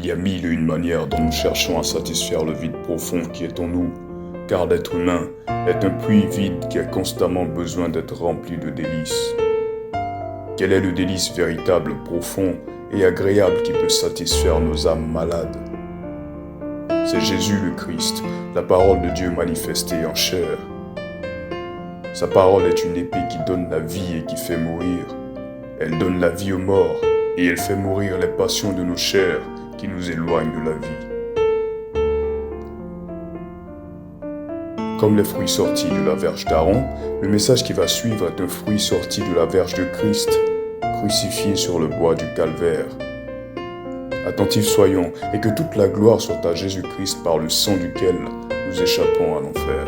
y a mille et une manières dont nous cherchons à satisfaire le vide profond qui est en nous, car l'être humain est un puits vide qui a constamment besoin d'être rempli de délices. Quel est le délice véritable, profond et agréable qui peut satisfaire nos âmes malades? C'est Jésus le Christ, la parole de Dieu manifestée en chair. Sa parole est une épée qui donne la vie et qui fait mourir. Elle donne la vie aux morts et elle fait mourir les passions de nos chairs qui nous éloignent de la vie. Comme les fruits sortis de la verge d'Aaron, le message qui va suivre est un fruit sorti de la verge de Christ, crucifié sur le bois du calvaire. Attentifs soyons et que toute la gloire soit à Jésus-Christ par le sang duquel nous échappons à l'enfer.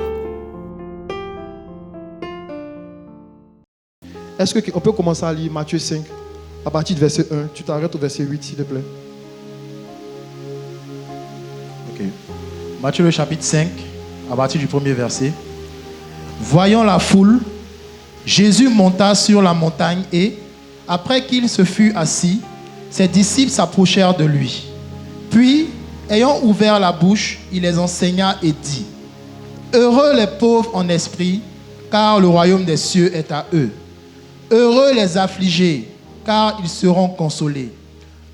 Est-ce qu'on peut commencer à lire Matthieu 5, à partir du verset 1. Tu t'arrêtes au verset 8, s'il te plaît. Ok. Matthieu le chapitre 5, à partir du premier verset. Voyant la foule, Jésus monta sur la montagne et, après qu'il se fut assis, ses disciples s'approchèrent de lui. Puis, ayant ouvert la bouche, il les enseigna et dit: Heureux les pauvres en esprit, car le royaume des cieux est à eux. Heureux les affligés, car ils seront consolés.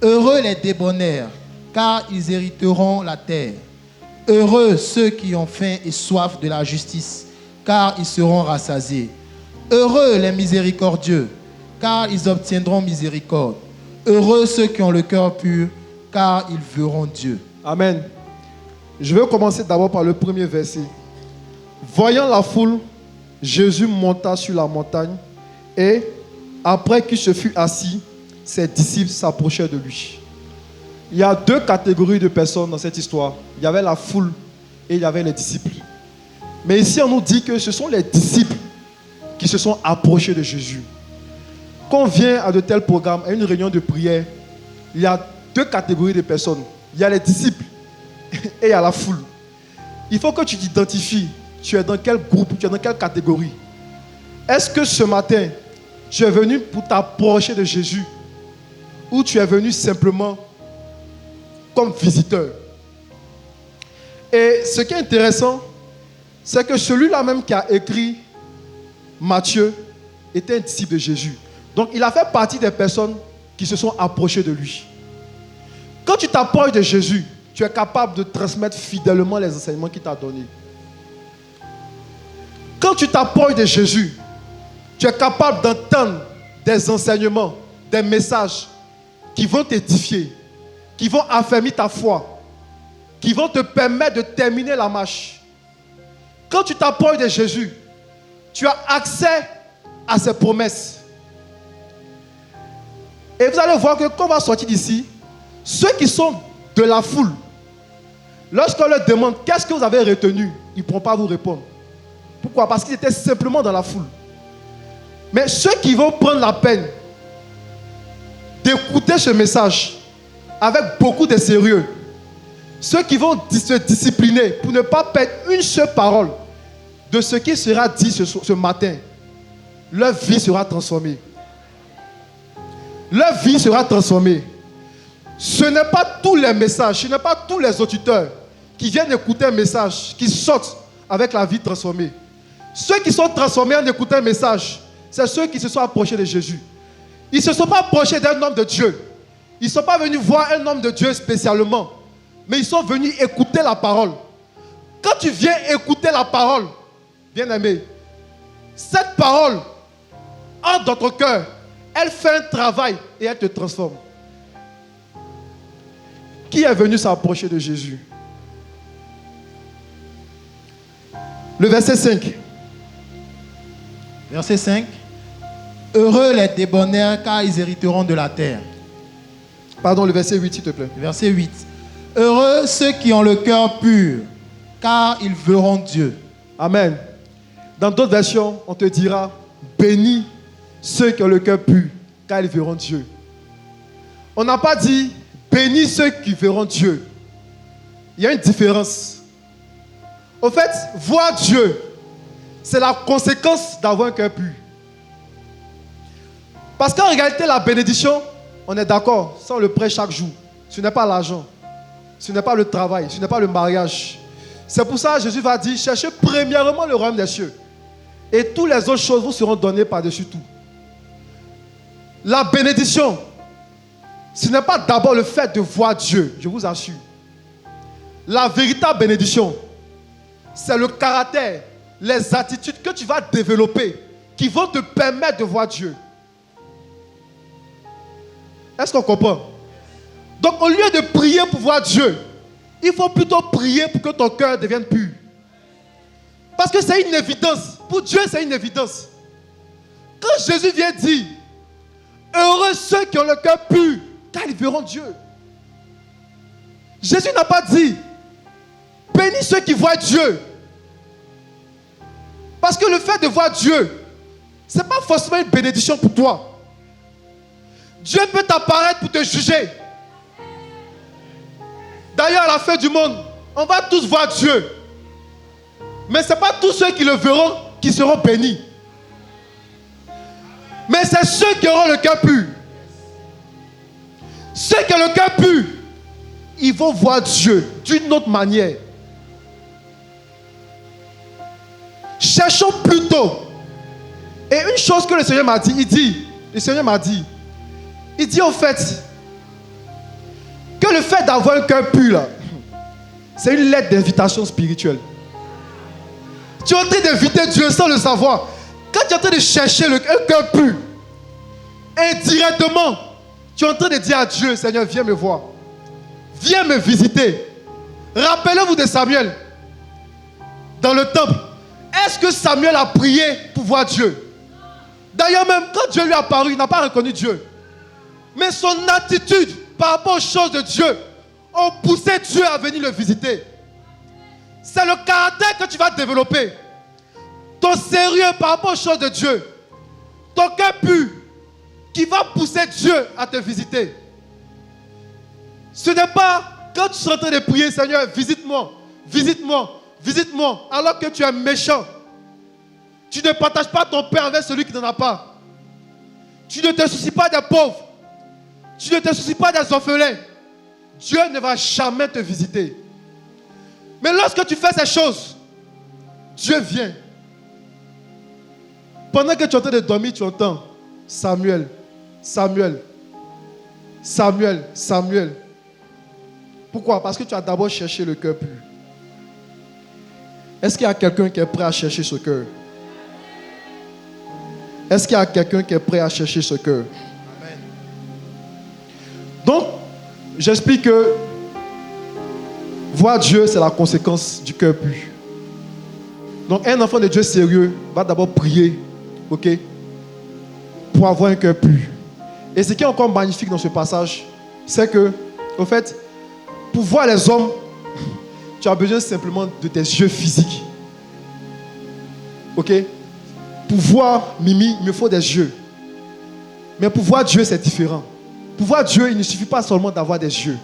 Heureux les débonnaires, car ils hériteront la terre. Heureux ceux qui ont faim et soif de la justice, car ils seront rassasiés. Heureux les miséricordieux, car ils obtiendront miséricorde. Heureux ceux qui ont le cœur pur, car ils verront Dieu. Amen. Je vais commencer d'abord par le premier verset. Voyant la foule, Jésus monta sur la montagne et, après qu'il se fut assis, ses disciples s'approchèrent de lui. Il y a deux catégories de personnes dans cette histoire. Il y avait la foule et il y avait les disciples. Mais ici, on nous dit que ce sont les disciples qui se sont approchés de Jésus. Quand on vient à de tels programmes, à une réunion de prière, il y a deux catégories de personnes. Il y a les disciples et il y a la foule. Il faut que tu t'identifies. Tu es dans quel groupe, tu es dans quelle catégorie. Est-ce que ce matin, tu es venu pour t'approcher de Jésus ou tu es venu simplement comme visiteur? Et ce qui est intéressant, c'est que celui-là même qui a écrit Matthieu était un disciple de Jésus. Donc il a fait partie des personnes qui se sont approchées de lui. Quand tu t'approches de Jésus, tu es capable de transmettre fidèlement les enseignements qu'il t'a donnés. Quand tu t'approches de Jésus, tu es capable d'entendre des enseignements, des messages qui vont t'édifier, qui vont affermir ta foi, qui vont te permettre de terminer la marche. Quand tu t'approches de Jésus, tu as accès à ses promesses. Et vous allez voir que quand on va sortir d'ici, ceux qui sont de la foule, lorsqu'on leur demande qu'est-ce que vous avez retenu, ils ne pourront pas vous répondre. Pourquoi? Parce qu'ils étaient simplement dans la foule. Mais ceux qui vont prendre la peine d'écouter ce message avec beaucoup de sérieux, ceux qui vont se discipliner pour ne pas perdre une seule parole de ce qui sera dit ce matin, leur vie sera transformée. Leur vie sera transformée. Ce n'est pas tous les messages, ce n'est pas tous les auditeurs qui viennent écouter un message, qui sortent avec la vie transformée. Ceux qui sont transformés en écoutant un message, c'est ceux qui se sont approchés de Jésus. Ils ne se sont pas approchés d'un homme de Dieu. Ils ne sont pas venus voir un homme de Dieu spécialement. Mais ils sont venus écouter la parole. Quand tu viens écouter la parole, bien-aimé, cette parole entre dans ton cœur. Elle fait un travail et elle te transforme. Qui est venu s'approcher de Jésus? Le verset 5. Verset 5. Heureux les débonnaires, car ils hériteront de la terre. Pardon, le verset 8, s'il te plaît. Verset 8. Heureux ceux qui ont le cœur pur, car ils verront Dieu. Amen. Dans d'autres versions, on te dira, bénis ceux qui ont le cœur pur, car ils verront Dieu. On n'a pas dit, bénis ceux qui verront Dieu. Il y a une différence. Au fait, voir Dieu, c'est la conséquence d'avoir un cœur pur. Parce qu'en réalité, la bénédiction, on est d'accord, ça on le prête chaque jour. Ce n'est pas l'argent. ce n'est pas le travail, ce n'est pas le mariage. C'est pour ça que Jésus va dire, cherchez premièrement le royaume des cieux. Et toutes les autres choses vous seront données par-dessus tout. La bénédiction, ce n'est pas d'abord le fait de voir Dieu, je vous assure. La véritable bénédiction, c'est le caractère, les attitudes que tu vas développer qui vont te permettre de voir Dieu. Est-ce qu'on comprend? Donc au lieu de prier pour voir Dieu, il faut plutôt prier pour que ton cœur devienne pur. Parce que c'est une évidence. Pour Dieu, c'est une évidence. Quand Jésus vient dire, heureux ceux qui ont le cœur pur, car ils verront Dieu. Jésus n'a pas dit, bénis ceux qui voient Dieu. Parce que le fait de voir Dieu, ce n'est pas forcément une bénédiction pour toi. Dieu peut t'apparaître pour te juger. D'ailleurs, à la fin du monde, on va tous voir Dieu. Mais ce n'est pas tous ceux qui le verront qui seront bénis. Mais c'est ceux qui auront le cœur pur. Ceux qui ont le cœur pur, ils vont voir Dieu d'une autre manière. Cherchons plutôt. Et une chose que le Seigneur m'a dit, il dit au fait que le fait d'avoir un cœur pur là, c'est une lettre d'invitation spirituelle. Tu es en train d'inviter Dieu sans le savoir. Quand tu es en train de chercher un cœur pur, indirectement, tu es en train de dire à Dieu, Seigneur, viens me voir. Viens me visiter. Rappelez-vous de Samuel dans le temple. Est-ce que Samuel a prié pour voir Dieu? D'ailleurs même, quand Dieu lui a apparu, il n'a pas reconnu Dieu. Mais son attitude par rapport aux choses de Dieu ont poussé Dieu à venir le visiter. C'est le caractère que tu vas développer. Ton sérieux par rapport aux choses de Dieu. Ton cœur pur qui va pousser Dieu à te visiter. Ce n'est pas quand tu seras en train de prier, Seigneur, visite-moi, visite-moi, visite-moi, alors que tu es méchant. Tu ne partages pas ton pain avec celui qui n'en a pas. Tu ne te soucies pas des pauvres. Tu ne te soucies pas des orphelins. Dieu ne va jamais te visiter. Mais lorsque tu fais ces choses, Dieu vient. Pendant que tu es en train de dormir, tu entends Samuel, Samuel, Samuel, Samuel. Pourquoi? Parce que tu as d'abord cherché le cœur pur. Est-ce qu'il y a quelqu'un qui est prêt à chercher ce cœur? Est-ce qu'il y a quelqu'un qui est prêt à chercher ce cœur? Amen. Donc, j'explique que voir Dieu, c'est la conséquence du cœur pur. Donc, un enfant de Dieu sérieux va d'abord prier, ok, pour avoir un cœur pur. Et ce qui est encore magnifique dans ce passage, c'est que, au fait, pour voir les hommes, tu as besoin simplement de tes yeux physiques. Ok? Pour voir Mimi, il me faut des yeux. Mais pour voir Dieu, c'est différent. Pour voir Dieu, il ne suffit pas seulement d'avoir des yeux.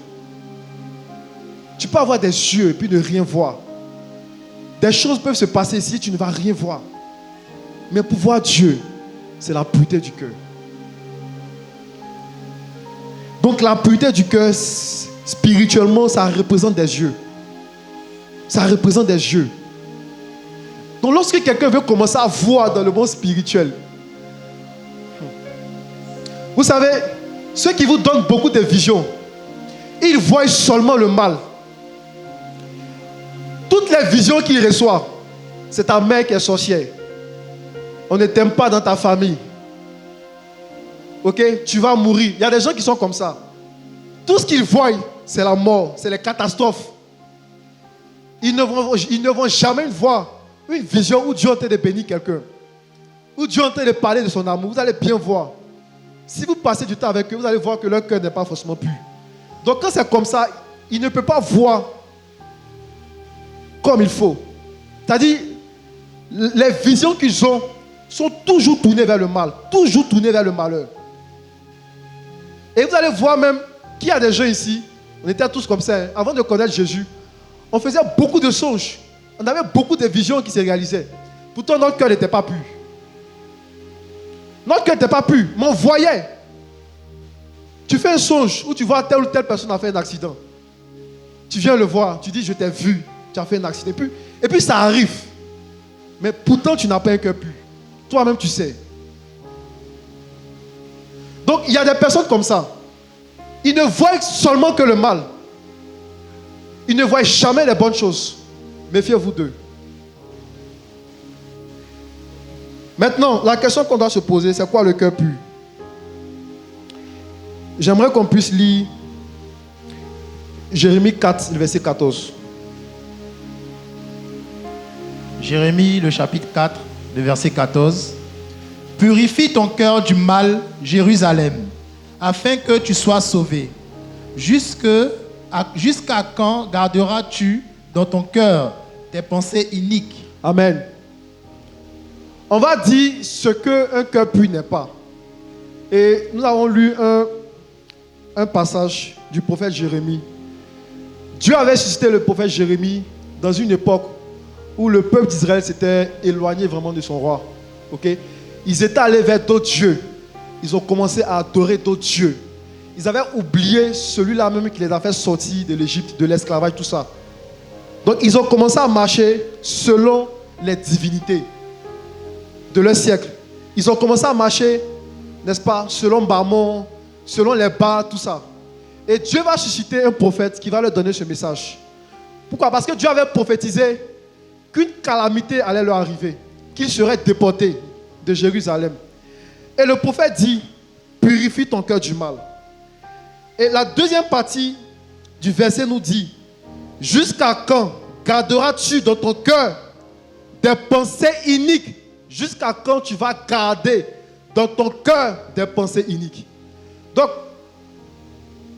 Tu peux avoir des yeux et puis ne rien voir. Des choses peuvent se passer ici, tu ne vas rien voir. Mais pour voir Dieu, c'est la pureté du cœur. Donc la pureté du cœur, spirituellement, ça représente des yeux. Ça représente des yeux. Donc lorsque quelqu'un veut commencer à voir dans le monde spirituel, vous savez, ceux qui vous donnent beaucoup de visions, ils voient seulement le mal. Toutes les visions qu'ils reçoivent, c'est ta mère qui est sorcière. On ne t'aime pas dans ta famille. Ok? Tu vas mourir. Il y a des gens qui sont comme ça. Tout ce qu'ils voient, c'est la mort, c'est les catastrophes. Ils ne vont jamais voir une vision où Dieu est en train de bénir quelqu'un. Où Dieu est en train de parler de son amour. Vous allez bien voir. Si vous passez du temps avec eux, vous allez voir que leur cœur n'est pas forcément pur. Donc quand c'est comme ça, ils ne peuvent pas voir comme il faut. C'est-à-dire, les visions qu'ils ont sont toujours tournées vers le mal. Toujours tournées vers le malheur. Et vous allez voir même qu'il y a des gens ici, on était tous comme ça, hein, avant de connaître Jésus, on faisait beaucoup de songes. On avait beaucoup de visions qui se réalisaient. Pourtant, notre cœur n'était pas pur. Notre cœur n'était pas pur, mais on voyait. Tu fais un songe où tu vois telle ou telle personne a fait un accident. tu viens le voir, tu dis je t'ai vu, tu as fait un accident. Et puis ça arrive. Mais pourtant tu n'as pas un cœur pur. Toi-même tu sais. Donc il y a des personnes comme ça. Ils ne voient seulement que le mal. Ils ne voient jamais les bonnes choses. Méfiez-vous d'eux. Maintenant, la question qu'on doit se poser, c'est quoi le cœur pur? J'aimerais qu'on puisse lire Jérémie 4, le verset 14. Jérémie, le chapitre 4, le verset 14. Purifie ton cœur du mal, Jérusalem, afin que tu sois sauvé. Jusqu'à quand garderas-tu dans ton cœur tes pensées iniques? Amen. On va dire ce qu'un cœur pur n'est pas. Et nous avons lu un passage du prophète Jérémie. Dieu avait suscité le prophète Jérémie dans une époque où le peuple d'Israël s'était éloigné vraiment de son roi. Okay? Ils étaient allés vers d'autres dieux. Ils ont commencé à adorer d'autres dieux. Ils avaient oublié celui-là même qui les a fait sortir de l'Égypte, de l'esclavage, tout ça. Donc ils ont commencé à marcher selon les divinités de leur siècle. Ils ont commencé à marcher, n'est-ce pas, selon Bamon, selon les Bas, tout ça. Et Dieu va susciter un prophète qui va leur donner ce message. Pourquoi? Parce que Dieu avait prophétisé qu'une calamité allait leur arriver, qu'ils seraient déportés de Jérusalem. Et le prophète dit, purifie ton cœur du mal. Et la deuxième partie du verset nous dit, jusqu'à quand garderas-tu dans ton cœur des pensées iniques? Jusqu'à quand tu vas garder dans ton cœur des pensées iniques? Donc,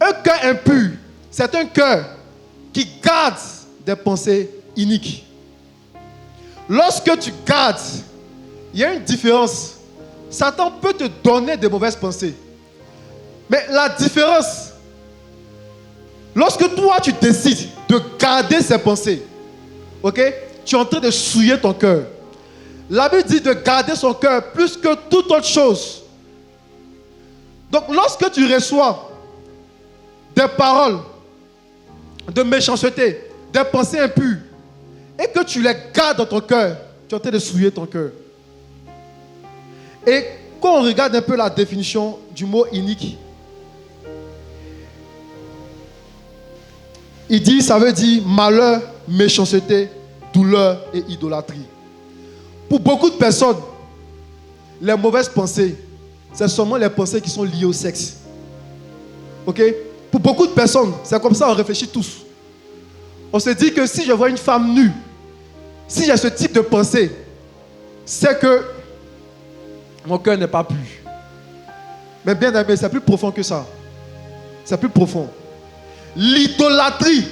un cœur impur, c'est un cœur qui garde des pensées iniques. Lorsque tu gardes, il y a une différence. Satan peut te donner des mauvaises pensées. Mais la différence, lorsque toi tu décides de garder ces pensées, ok, tu es en train de souiller ton cœur. La Bible dit de garder son cœur plus que toute autre chose. Donc lorsque tu reçois des paroles de méchanceté, des pensées impures, et que tu les gardes dans ton cœur, tu es en train de souiller ton cœur. Et quand on regarde un peu la définition du mot inique, il dit, ça veut dire malheur, méchanceté, douleur et idolâtrie. Pour beaucoup de personnes, les mauvaises pensées, c'est seulement les pensées qui sont liées au sexe. Ok? Pour beaucoup de personnes, c'est comme ça on réfléchit tous. On se dit que si je vois une femme nue, si j'ai ce type de pensée, c'est que mon cœur n'est pas pur. Mais bien aimé, c'est plus profond que ça. C'est plus profond. L'idolâtrie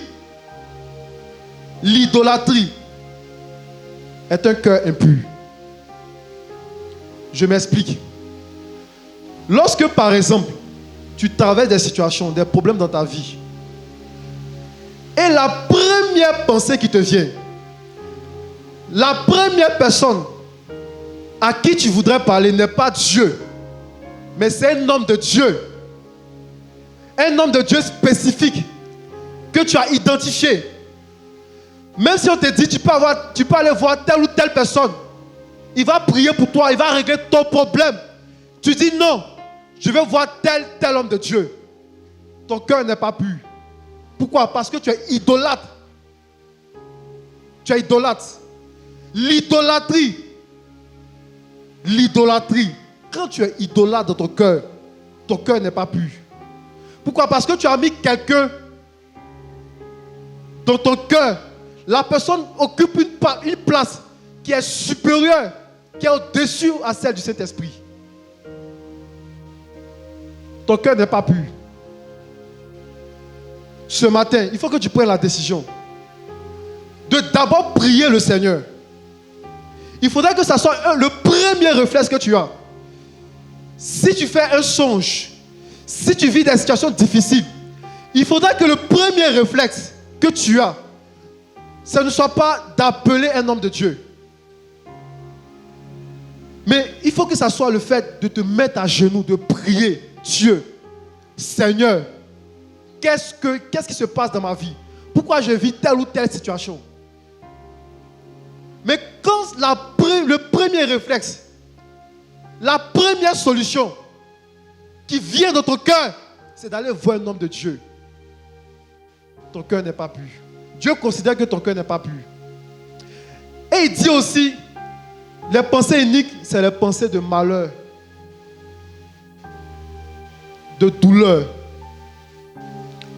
est un cœur impur. Je m'explique. Lorsque, par exemple, tu traverses des situations, des problèmes dans ta vie, et la première pensée qui te vient, la première personne à qui tu voudrais parler n'est pas Dieu, mais c'est un homme de Dieu. Un homme de Dieu spécifique que tu as identifié. Même si on te dit tu peux aller voir telle ou telle personne, il va prier pour toi, il va régler ton problème. Tu dis non, je veux voir tel homme de Dieu. Ton cœur n'est pas pur. Pourquoi? Parce que tu es idolâtre. Tu es idolâtre. L'idolâtrie. Quand tu es idolâtre dans ton cœur n'est pas pur. Pourquoi? Parce que tu as mis quelqu'un dans ton cœur. La personne occupe une place qui est supérieure, qui est au-dessus à celle du Saint-Esprit. Ton cœur n'est pas pur. Ce matin, il faut que tu prennes la décision de d'abord prier le Seigneur. Il faudrait que ça soit le premier réflexe que tu as. Si tu fais un songe, si tu vis des situations difficiles, il faudrait que le premier réflexe que tu as, ce ne soit pas d'appeler un homme de Dieu. Mais il faut que ça soit le fait de te mettre à genoux, de prier. Dieu, Seigneur, qu'est-ce qui se passe dans ma vie? pourquoi je vis telle ou telle situation. Mais quand le premier réflexe, la première solution qui vient de ton cœur, c'est d'aller voir un homme de Dieu. Ton cœur n'est pas pur. Dieu considère que ton cœur n'est pas pur. Et il dit aussi, les pensées iniques, c'est les pensées de malheur, de douleur.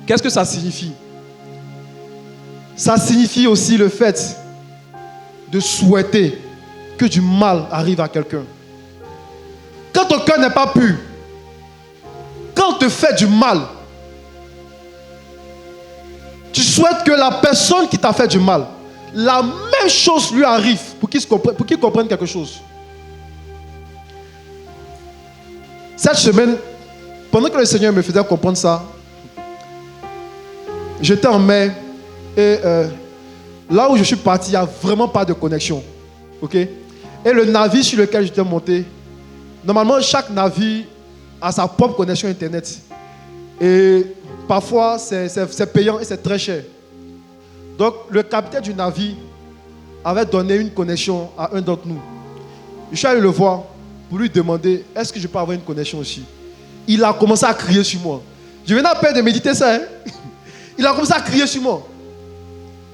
Qu'est-ce que ça signifie? Ça signifie aussi le fait de souhaiter que du mal arrive à quelqu'un. Quand ton cœur n'est pas pur, quand on te fait du mal, tu souhaites que la personne qui t'a fait du mal, la même chose lui arrive pour qu'il comprenne quelque chose. Cette semaine, pendant que le Seigneur me faisait comprendre ça, j'étais en mer et là où je suis parti, il n'y a vraiment pas de connexion. Ok? Et le navire sur lequel j'étais monté, normalement, chaque navire a sa propre connexion Internet. Et parfois, c'est payant et c'est très cher. Donc, le capitaine du navire avait donné une connexion à un d'entre nous. Je suis allé le voir pour lui demander, est-ce que je peux avoir une connexion aussi? Il a commencé à crier sur moi. Je venais à peine de méditer ça. Hein? Il a commencé à crier sur moi.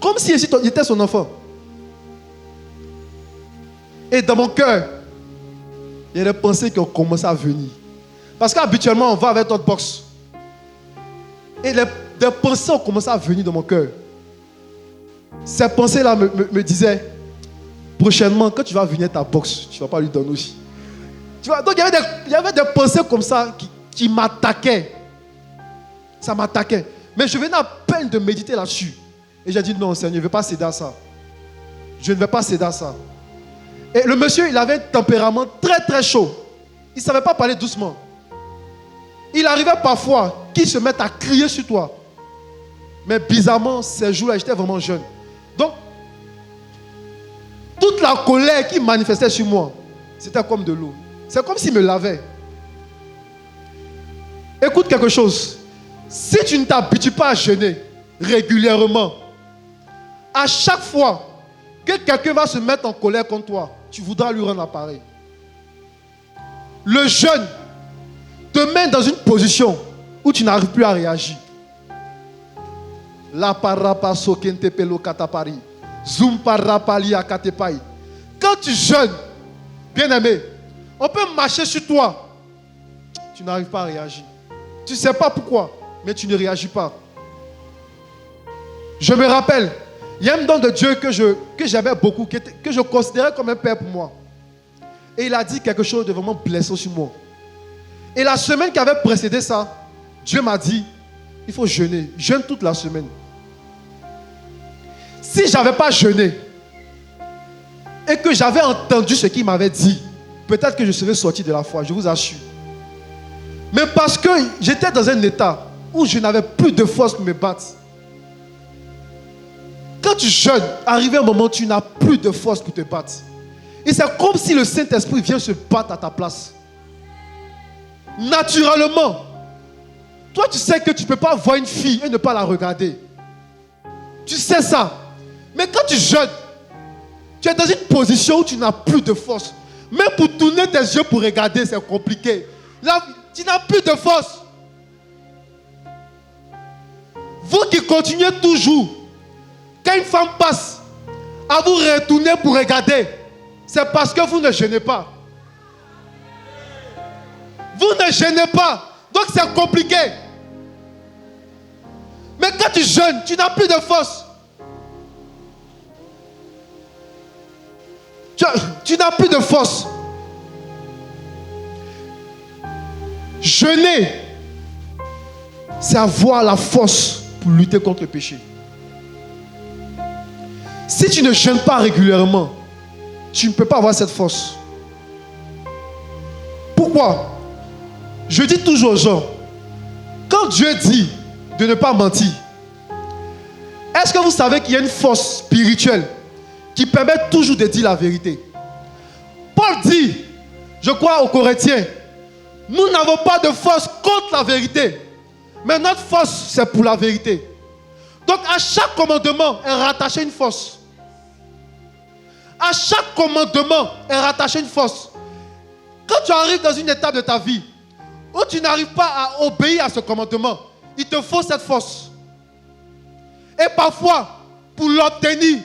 Comme si j'étais son enfant. Et dans mon cœur, il y a des pensées qui ont commencé à venir. Parce qu'habituellement, on va avec notre box. Et des pensées ont commencé à venir dans mon cœur. Ces pensées-là me disaient, prochainement, quand tu vas venir ta box, tu ne vas pas lui donner aussi. Tu vois, donc il y avait des pensées comme ça qui m'attaquaient. Ça m'attaquait. Mais je venais à peine de méditer là-dessus. Et j'ai dit, non, Seigneur, je ne vais pas céder à ça. Je ne vais pas céder à ça. Et le monsieur, il avait un tempérament très très chaud. Il ne savait pas parler doucement. Il arrivait parfois qu'il se mette à crier sur toi. Mais bizarrement, ces jours-là, j'étais vraiment jeune. Donc, toute la colère qu'il manifestait sur moi, c'était comme de l'eau. C'est comme s'il me lavait. Écoute quelque chose. Si tu ne t'habitues pas à jeûner régulièrement, à chaque fois que quelqu'un va se mettre en colère contre toi, tu voudras lui rendre l'appareil. Le jeûne te met dans une position où tu n'arrives plus à réagir. La parapa sokente pelo katapari. Zoom parapali akatepai. Quand tu jeûnes, bien-aimé, on peut marcher sur toi. Tu n'arrives pas à réagir. Tu ne sais pas pourquoi, mais tu ne réagis pas. Je me rappelle, il y a un don de Dieu que j'avais beaucoup, que je considérais comme un père pour moi. Et il a dit quelque chose de vraiment blessant sur moi. Et la semaine qui avait précédé ça, Dieu m'a dit, il faut jeûner. Jeûne toute la semaine. Si je n'avais pas jeûné et que j'avais entendu ce qu'il m'avait dit, peut-être que je serais sorti de la foi, je vous assure. Mais parce que j'étais dans un état où je n'avais plus de force pour me battre. Quand tu jeûnes, arrivé un moment où tu n'as plus de force pour te battre. Et c'est comme si le Saint-Esprit vient se battre à ta place. Naturellement. Toi, tu sais que tu ne peux pas voir une fille et ne pas la regarder. Tu sais ça. Mais quand tu jeûnes, tu es dans une position où tu n'as plus de force. Même pour tourner tes yeux pour regarder, c'est compliqué. Là, tu n'as plus de force. Vous qui continuez toujours, quand une femme passe, à vous retourner pour regarder, c'est parce que vous ne jeûnez pas. Vous ne jeûnez pas. Donc c'est compliqué. Mais quand tu jeûnes, tu n'as plus de force. Tu n'as plus de force. Jeûner, c'est avoir la force pour lutter contre le péché. Si tu ne jeûnes pas régulièrement, tu ne peux pas avoir cette force. Pourquoi? Je dis toujours aux gens, quand Dieu dit de ne pas mentir, est-ce que vous savez qu'il y a une force spirituelle qui permet toujours de dire la vérité? Paul dit, je crois aux Corinthiens, nous n'avons pas de force contre la vérité, mais notre force c'est pour la vérité. Donc à chaque commandement est rattaché une force. À chaque commandement est rattaché une force. Quand tu arrives dans une étape de ta vie où tu n'arrives pas à obéir à ce commandement, il te faut cette force. Et parfois, pour l'obtenir,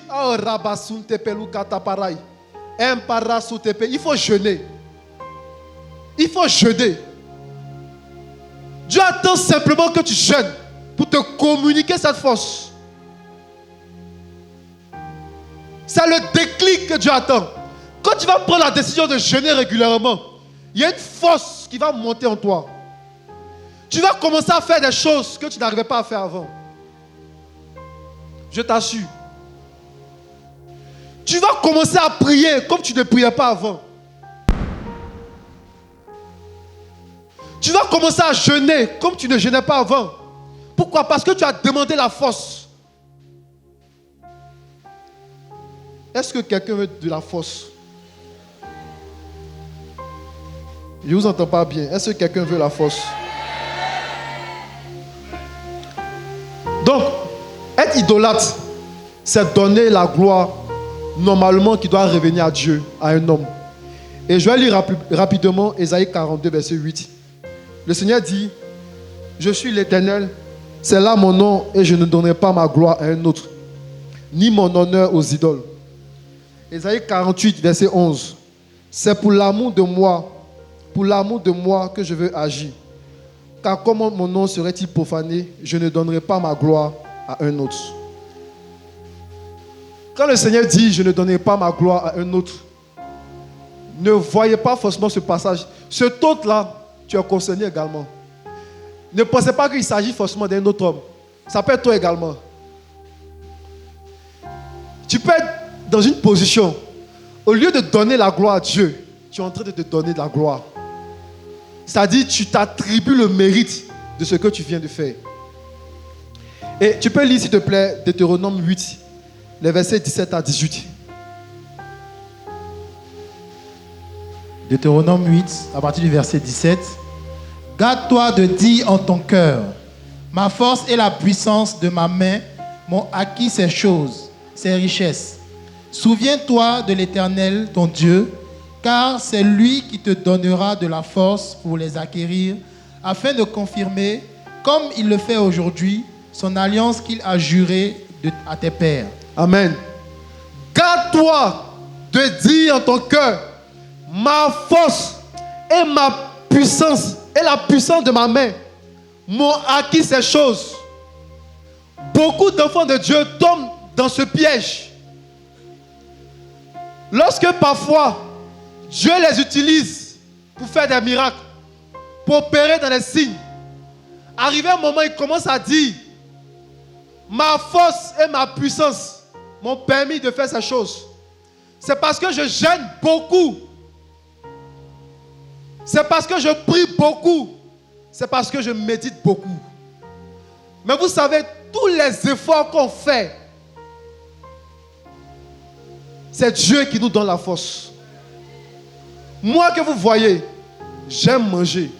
il faut jeûner. Il faut jeûner. Dieu attend simplement que tu jeûnes pour te communiquer cette force. C'est le déclic que Dieu attend. Quand tu vas prendre la décision de jeûner régulièrement, il y a une force qui va monter en toi. Tu vas commencer à faire des choses que tu n'arrivais pas à faire avant. Je t'assure. Tu vas commencer à prier comme tu ne priais pas avant. Tu vas commencer à jeûner comme tu ne jeûnais pas avant. Pourquoi? Parce que tu as demandé la force. Est-ce que quelqu'un veut de la force? Je ne vous entends pas bien. Est-ce que quelqu'un veut la force? Donc, être idolâtre, c'est donner la gloire normalement qui doit revenir à Dieu, à un homme. Et je vais lire rapidement Ésaïe 42, verset 8. Le Seigneur dit, je suis l'Éternel, c'est là mon nom et je ne donnerai pas ma gloire à un autre, ni mon honneur aux idoles. Ésaïe 48, verset 11. C'est pour l'amour de moi que je veux agir. Car comment mon nom serait-il profané, je ne donnerai pas ma gloire à un autre. Quand le Seigneur dit, je ne donnerai pas ma gloire à un autre, ne voyez pas forcément ce passage. Cet autre-là, tu es concerné également. Ne pensez pas qu'il s'agit forcément d'un autre homme. Ça peut être toi également. Tu peux être dans une position, au lieu de donner la gloire à Dieu, tu es en train de te donner de la gloire. C'est-à-dire, tu t'attribues le mérite de ce que tu viens de faire. Et tu peux lire, s'il te plaît, Deutéronome 8, les versets 17 à 18. Deutéronome 8, à partir du verset 17. Garde-toi de dire en ton cœur, ma force et la puissance de ma main m'ont acquis ces choses, ces richesses. Souviens-toi de l'Éternel, ton Dieu, car c'est lui qui te donnera de la force pour les acquérir, afin de confirmer, comme il le fait aujourd'hui, son alliance qu'il a jurée à tes pères. Amen. Garde-toi de dire en ton cœur, ma force et ma puissance et la puissance de ma main m'ont acquis ces choses. Beaucoup d'enfants de Dieu tombent dans ce piège. Lorsque parfois Dieu les utilise pour faire des miracles, pour opérer dans les signes, arrivé un moment, ils commencent à dire, ma force et ma puissance m'ont permis de faire ces choses. C'est parce que je jeûne beaucoup. C'est parce que je prie beaucoup. C'est parce que je médite beaucoup. Mais vous savez, tous les efforts qu'on fait, c'est Dieu qui nous donne la force. Moi que vous voyez, j'aime manger.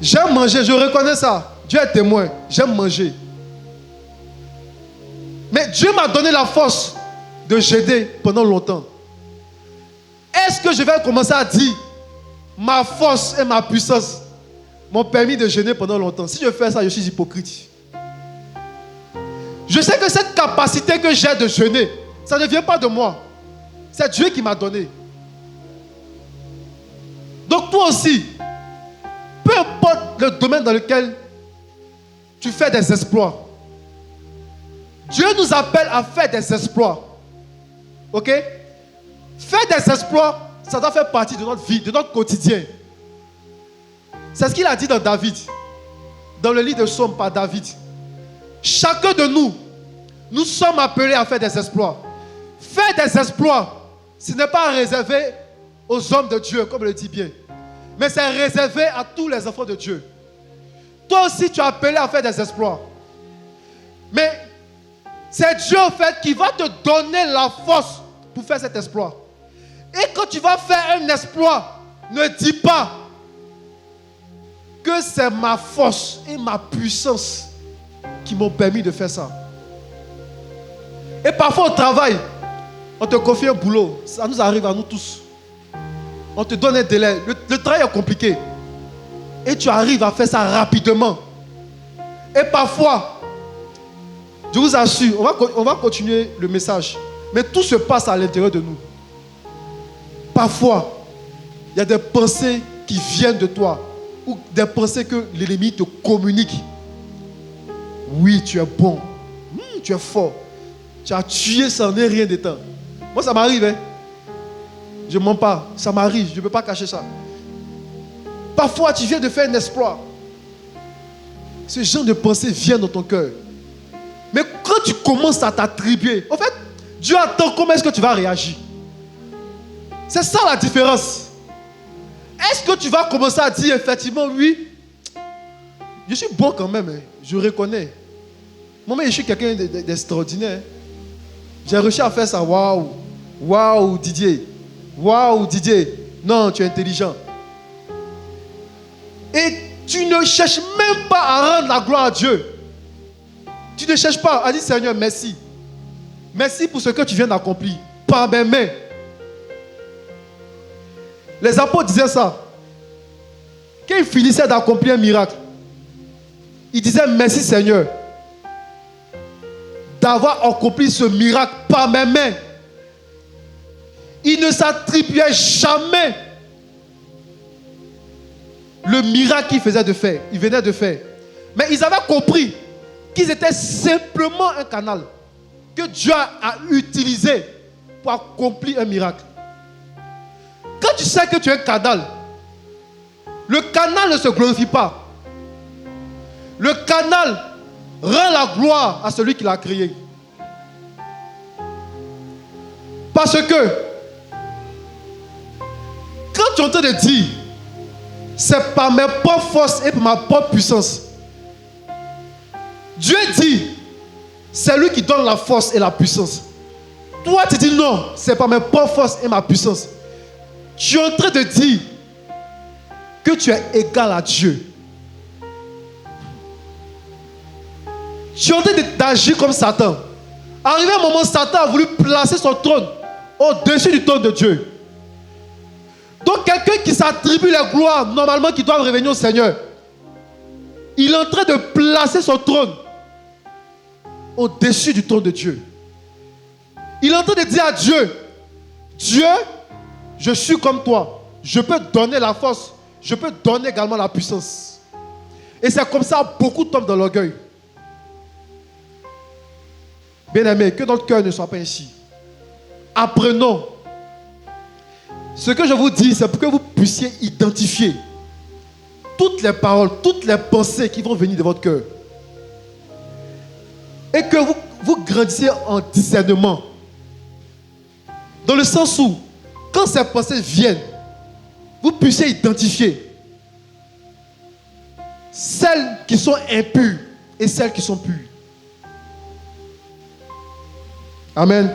J'aime manger, je reconnais ça. Dieu est témoin, j'aime manger. Mais Dieu m'a donné la force de jeûner pendant longtemps. Est-ce que je vais commencer à dire ma force et ma puissance m'ont permis de jeûner pendant longtemps? Si je fais ça, je suis hypocrite. Je sais que cette capacité que j'ai de jeûner, ça ne vient pas de moi. C'est Dieu qui m'a donné. Donc toi aussi, peu importe le domaine dans lequel tu fais des exploits, Dieu nous appelle à faire des exploits. Ok? Faire des exploits, ça doit faire partie de notre vie, de notre quotidien. C'est ce qu'il a dit dans David, dans le livre de Psaumes par David. Chacun de nous sommes appelés à faire des exploits. Faire des exploits, ce n'est pas réservé aux hommes de Dieu, comme le dit bien, mais c'est réservé à tous les enfants de Dieu. Toi aussi, tu es appelé à faire des exploits. Mais c'est Dieu, en fait, qui va te donner la force pour faire cet exploit. Et quand tu vas faire un exploit, ne dis pas que c'est ma force et ma puissance qui m'ont permis de faire ça. Et parfois au travail, on te confie un boulot. Ça nous arrive à nous tous. On te donne un délai. Le travail est compliqué. Et tu arrives à faire ça rapidement. Et parfois, je vous assure, on va continuer le message. Mais tout se passe à l'intérieur de nous. Parfois, il y a des pensées qui viennent de toi. Ou des pensées que l'ennemi te communique. Oui, tu es bon. Tu es fort. Tu as tué sans rien de temps. Moi, ça m'arrive. Hein? Je ne mens pas. Ça m'arrive. Je ne peux pas cacher ça. Parfois, tu viens de faire un exploit. Ce genre de pensées viennent dans ton cœur. Mais quand tu commences à t'attribuer, en fait, Dieu attend comment est-ce que tu vas réagir. C'est ça la différence. Est-ce que tu vas commencer à dire effectivement, oui, je suis bon quand même, hein, je reconnais. Moi, je suis quelqu'un d'extraordinaire. J'ai réussi à faire ça. Waouh, waouh, Didier. Waouh, Didier. Non, tu es intelligent. Et tu ne cherches même pas à rendre la gloire à Dieu. Tu ne cherches pas à dire, Seigneur, merci. Merci pour ce que tu viens d'accomplir. Par mes mains. Les apôtres disaient ça. Quand ils finissaient d'accomplir un miracle, ils disaient, merci Seigneur, d'avoir accompli ce miracle par mes mains. Ils ne s'attribuaient jamais le miracle qu'ils faisaient de faire. Ils venaient de faire. Mais ils avaient compris qu'ils étaient simplement un canal que Dieu a utilisé pour accomplir un miracle. Quand tu sais que tu es un canal, le canal ne se glorifie pas. Le canal rend la gloire à celui qui l'a créé. Parce que quand tu es en train de dire c'est par mes propres forces et par ma propre puissance, Dieu dit c'est lui qui donne la force et la puissance. Toi tu dis non, c'est par mes propres forces et ma puissance. Tu es en train de dire que tu es égal à Dieu. Tu es en train d'agir comme Satan. Arrivé un moment, Satan a voulu placer son trône au-dessus du trône de Dieu. Donc quelqu'un qui s'attribue les gloires, normalement qui doivent revenir au Seigneur, il est en train de placer son trône au-dessus du trône de Dieu. Il est en train de dire à Dieu, Dieu, je suis comme toi. Je peux donner la force. Je peux donner également la puissance. Et c'est comme ça beaucoup tombent dans l'orgueil. Bien-aimés, que notre cœur ne soit pas ainsi. Apprenons. Ce que je vous dis, c'est pour que vous puissiez identifier toutes les paroles, toutes les pensées qui vont venir de votre cœur. Et que vous grandissiez en discernement. Dans le sens où, quand ces pensées viennent, vous puissiez identifier celles qui sont impures et celles qui sont pures. Amen.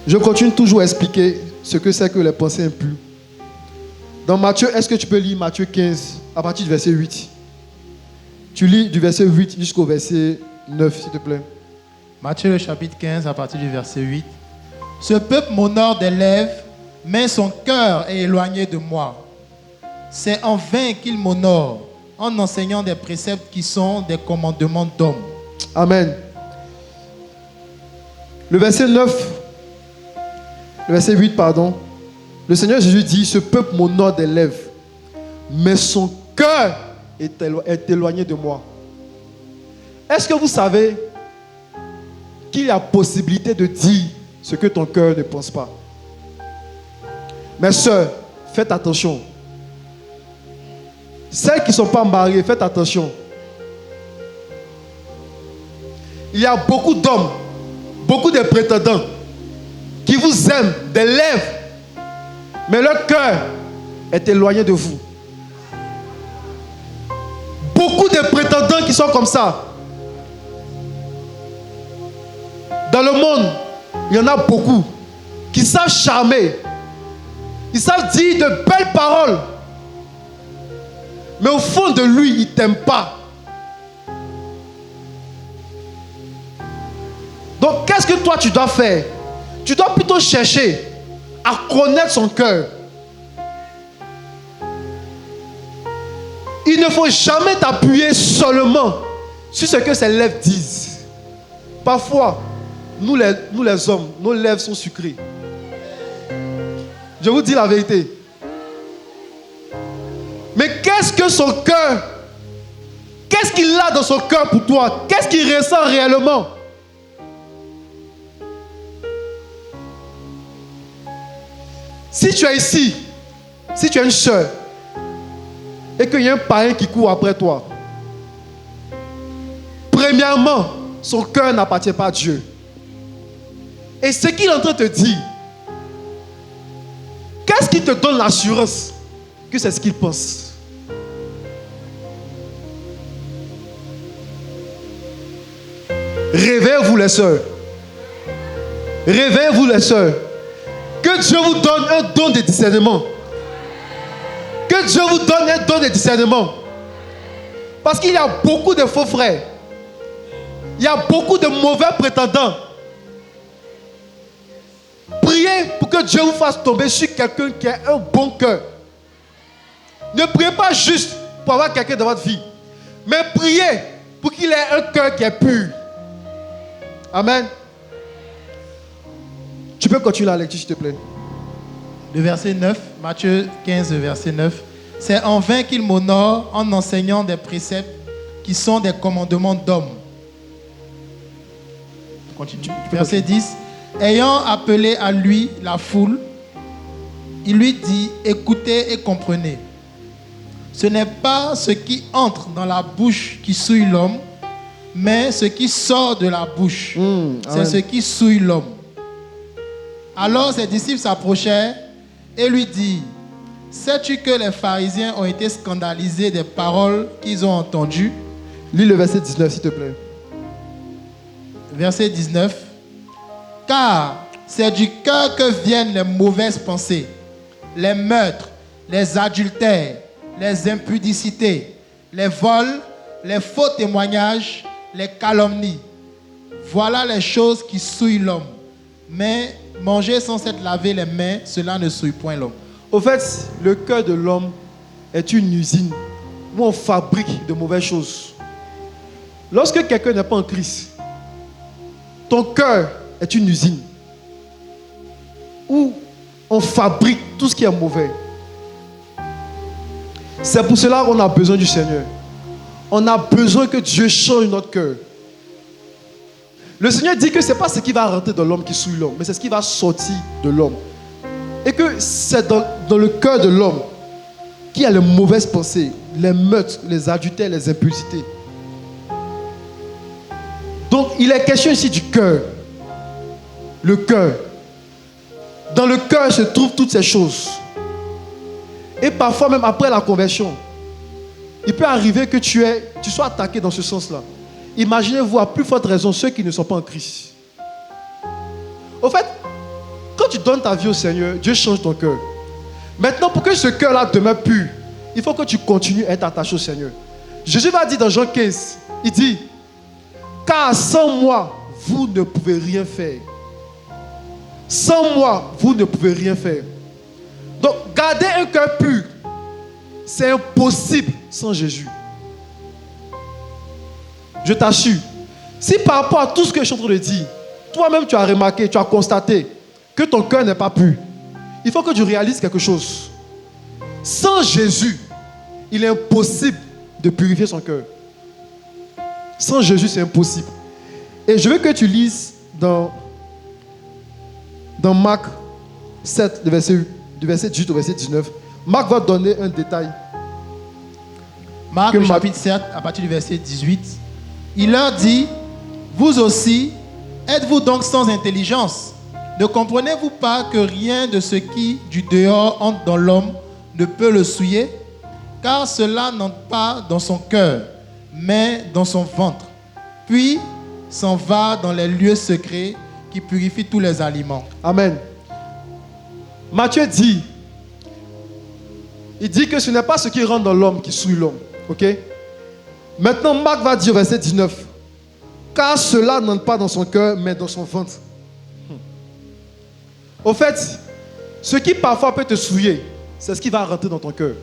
Je continue toujours à expliquer ce que c'est que les pensées impures. Dans Matthieu, est-ce que tu peux lire Matthieu 15 à partir du verset 8? Tu lis du verset 8 jusqu'au verset 9, s'il te plaît. Matthieu le chapitre 15 à partir du verset 8. Ce peuple m'honore des lèvres, mais son cœur est éloigné de moi. C'est en vain qu'il m'honore, en enseignant des préceptes qui sont des commandements d'hommes. Amen. Le verset 9, le verset 8, pardon. Le Seigneur Jésus dit, ce peuple m'honore des lèvres, mais son cœur est éloigné de moi. Est-ce que vous savez qu'il y a possibilité de dire ce que ton cœur ne pense pas? Mes sœurs, faites attention. Celles qui ne sont pas mariées, faites attention. Il y a beaucoup d'hommes, beaucoup de prétendants qui vous aiment des lèvres, mais leur cœur est éloigné de vous. Beaucoup de prétendants qui sont comme ça. Dans le monde, il y en a beaucoup qui savent charmer. Ils savent dire de belles paroles. Mais au fond de lui, il ne t'aime pas. Donc, qu'est-ce que toi tu dois faire? Tu dois plutôt chercher à connaître son cœur. Il ne faut jamais t'appuyer seulement sur ce que ses lèvres disent. Parfois, nous les hommes, nos lèvres sont sucrées. Je vous dis la vérité. Mais qu'est-ce que son cœur, qu'est-ce qu'il a dans son cœur pour toi? Qu'est-ce qu'il ressent réellement? Si tu es ici, si tu es une soeur, et qu'il y a un parrain qui court après toi, premièrement, son cœur n'appartient pas à Dieu. Et ce qu'il est en train de te dire, qu'est-ce qui te donne l'assurance que c'est ce qu'il pense? Réveillez-vous les sœurs. Réveillez-vous les sœurs. Que Dieu vous donne un don de discernement. Que Dieu vous donne un don de discernement. Parce qu'il y a beaucoup de faux frères. Il y a beaucoup de mauvais prétendants. Priez pour que Dieu vous fasse tomber sur quelqu'un qui a un bon cœur. Ne priez pas juste pour avoir quelqu'un dans votre vie. Mais priez pour qu'il ait un cœur qui est pur. Amen. Tu peux continuer la lecture, s'il te plaît. Le verset 9, Matthieu 15, verset 9. C'est en vain qu'il m'honore en enseignant des préceptes qui sont des commandements d'hommes. Continue. Verset 10. Ayant appelé à lui la foule, il lui dit, écoutez et comprenez. Ce n'est pas ce qui entre dans la bouche qui souille l'homme, mais ce qui sort de la bouche, c'est ce qui souille l'homme. Alors ses disciples s'approchèrent et lui dirent, sais-tu que les pharisiens ont été scandalisés des paroles qu'ils ont entendues? Lis le verset 19, s'il te plaît. Verset 19. Car c'est du cœur que viennent les mauvaises pensées, les meurtres, les adultères, les impudicités, les vols, les faux témoignages, les calomnies. Voilà les choses qui souillent l'homme. Mais manger sans s'être lavé les mains, cela ne souille point l'homme. Au fait, le cœur de l'homme est une usine où on fabrique de mauvaises choses. Lorsque quelqu'un n'est pas en Christ, ton cœur est une usine où on fabrique tout ce qui est mauvais. C'est pour cela qu'on a besoin du Seigneur. On a besoin que Dieu change notre cœur. Le Seigneur dit que ce n'est pas ce qui va rentrer dans l'homme qui souille l'homme, mais c'est ce qui va sortir de l'homme. Et que c'est dans le cœur de l'homme qu'il y a les mauvaises pensées, les meurtres, les adultères, les impulsités. Donc, il est question ici du cœur. Le cœur. Dans le cœur se trouvent toutes ces choses. Et parfois, même après la conversion, il peut arriver que tu sois attaqué dans ce sens-là. Imaginez-vous, à plus forte raison, ceux qui ne sont pas en Christ. Au fait, quand tu donnes ta vie au Seigneur, Dieu change ton cœur. Maintenant, pour que ce cœur-là demeure pur, il faut que tu continues à être attaché au Seigneur. Jésus va dire dans Jean 15, il dit, car sans moi, vous ne pouvez rien faire. Sans moi, vous ne pouvez rien faire. Donc, garder un cœur pur, c'est impossible sans Jésus. Je t'assure, si par rapport à tout ce que je suis en train de dire, toi-même tu as remarqué, tu as constaté que ton cœur n'est pas pur, il faut que tu réalises quelque chose. Sans Jésus, il est impossible de purifier son cœur. Sans Jésus, c'est impossible. Et je veux que tu lises dans Marc 7, du verset 18 au verset 19. Marc va donner un détail. Marc, le chapitre 7, à partir du verset 18. Il leur dit, vous aussi, êtes-vous donc sans intelligence? Ne comprenez-vous pas que rien de ce qui, du dehors, entre dans l'homme ne peut le souiller? Car cela n'entre pas dans son cœur, mais dans son ventre. Puis s'en va dans les lieux secrets qui purifient tous les aliments. Amen. Matthieu dit, il dit que ce n'est pas ce qui rentre dans l'homme qui souille l'homme. Ok? Maintenant, Marc va dire, verset 19, car cela n'entre pas dans son cœur, mais dans son ventre. Au fait, ce qui parfois peut te souiller, c'est ce qui va rentrer dans ton cœur.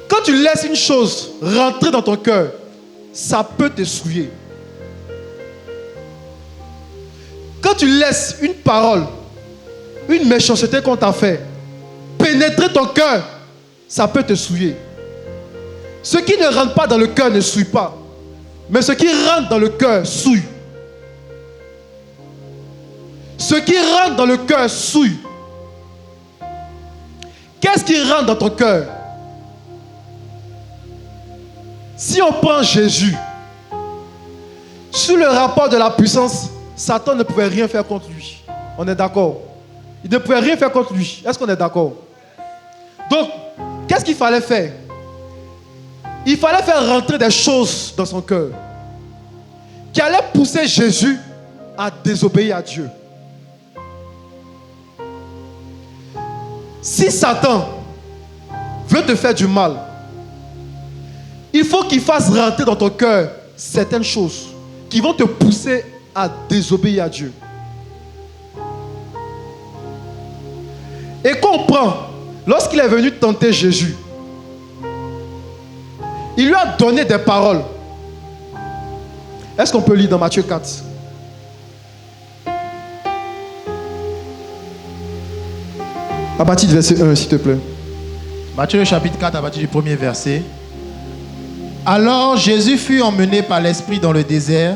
Quand tu laisses une chose rentrer dans ton cœur, ça peut te souiller. Quand tu laisses une parole, une méchanceté qu'on t'a fait, pénétrer ton cœur, ça peut te souiller. Ce qui ne rentre pas dans le cœur ne souille pas. Mais ce qui rentre dans le cœur souille. Ce qui rentre dans le cœur souille. Qu'est-ce qui rentre dans ton cœur? Si on prend Jésus, sur le rapport de la puissance, Satan ne pouvait rien faire contre lui. On est d'accord? Il ne pouvait rien faire contre lui. Est-ce qu'on est d'accord? Donc, qu'est-ce qu'il fallait faire? Il fallait faire rentrer des choses dans son cœur qui allaient pousser Jésus à désobéir à Dieu. Si Satan veut te faire du mal, il faut qu'il fasse rentrer dans ton cœur certaines choses qui vont te pousser à désobéir à Dieu. Et comprends, lorsqu'il est venu tenter Jésus, il lui a donné des paroles. Est-ce qu'on peut lire dans Matthieu 4? À partir du verset 1, s'il te plaît. Matthieu chapitre 4, à partir du premier verset. Alors Jésus fut emmené par l'Esprit dans le désert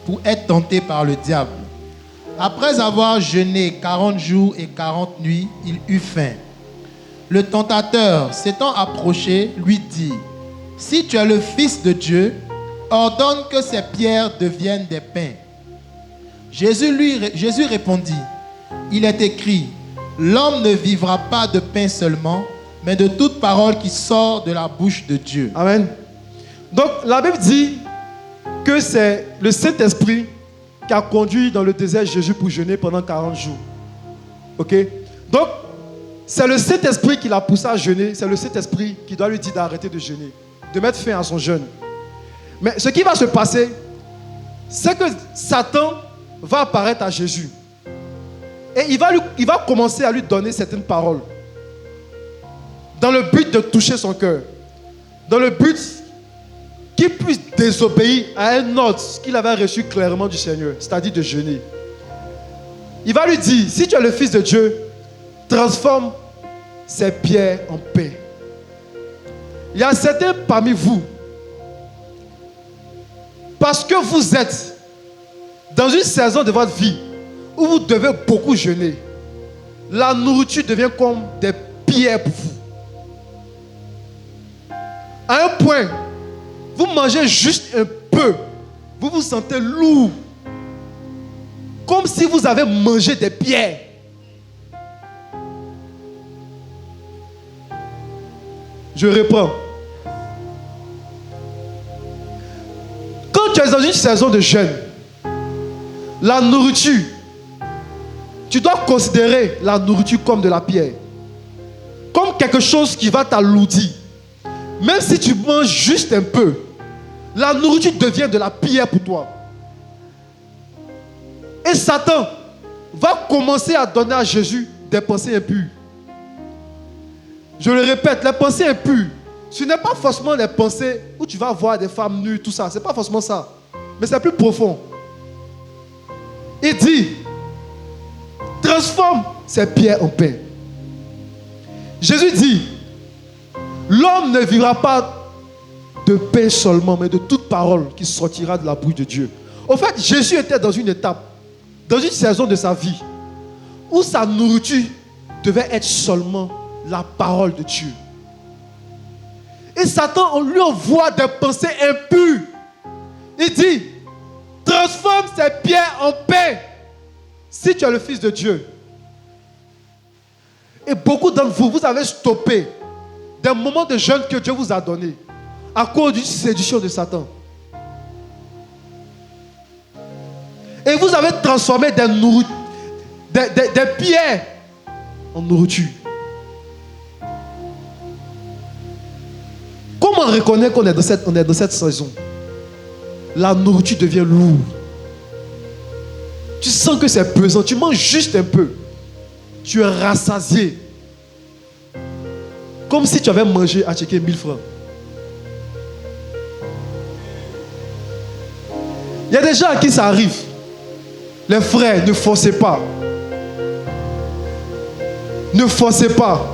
pour être tenté par le diable. Après avoir jeûné 40 jours et 40 nuits, il eut faim. Le tentateur, s'étant approché, lui dit, « Si tu es le Fils de Dieu, ordonne que ces pierres deviennent des pains. » Jésus répondit, « Il est écrit, l'homme ne vivra pas de pain seulement, mais de toute parole qui sort de la bouche de Dieu. » Amen. Donc, la Bible dit que c'est le Saint-Esprit qui a conduit dans le désert Jésus pour jeûner pendant 40 jours. Ok? Donc, c'est le Saint-Esprit qui l'a poussé à jeûner. C'est le Saint-Esprit qui doit lui dire d'arrêter de jeûner, de mettre fin à son jeûne. Mais ce qui va se passer, c'est que Satan va apparaître à Jésus. Et il va commencer à lui donner certaines paroles. Dans le but de toucher son cœur. Dans le but qu'il puisse désobéir à un ordre qu'il avait reçu clairement du Seigneur, c'est-à-dire de jeûner. Il va lui dire, si tu es le Fils de Dieu, transforme ces pierres en pain. Il y a certains parmi vous, parce que vous êtes dans une saison de votre vie où vous devez beaucoup jeûner, la nourriture devient comme des pierres pour vous. À un point, vous mangez juste un peu, vous vous sentez lourd, comme si vous avez mangé des pierres. Je reprends. Quand tu es dans une saison de jeûne, la nourriture, tu dois considérer la nourriture comme de la pierre, comme quelque chose qui va t'alourdir. Même si tu manges juste un peu, la nourriture devient de la pierre pour toi. Et Satan va commencer à donner à Jésus des pensées impures. Je le répète, les pensées impures, ce n'est pas forcément les pensées où tu vas voir des femmes nues, tout ça. Ce n'est pas forcément ça. Mais c'est plus profond. Il dit, transforme ces pierres en pain. Jésus dit, l'homme ne vivra pas de pain seulement, mais de toute parole qui sortira de la bouche de Dieu. Au fait, Jésus était dans une étape, dans une saison de sa vie, où sa nourriture devait être seulement la parole de Dieu. Et Satan, on lui envoie des pensées impures. Il dit, transforme ces pierres en pain, si tu es le Fils de Dieu. Et beaucoup d'entre vous, vous avez stoppé des moments de jeûne que Dieu vous a donnés à cause d'une séduction de Satan. Et vous avez transformé des pierres en nourriture. on reconnaît qu'on est dans cette saison? La nourriture devient lourde. Tu sens que c'est pesant. Tu manges juste un peu. Tu es rassasié. Comme si tu avais mangé à checker 1000 francs. Il y a des gens à qui ça arrive. Les frères, ne forcez pas. Ne forcez pas.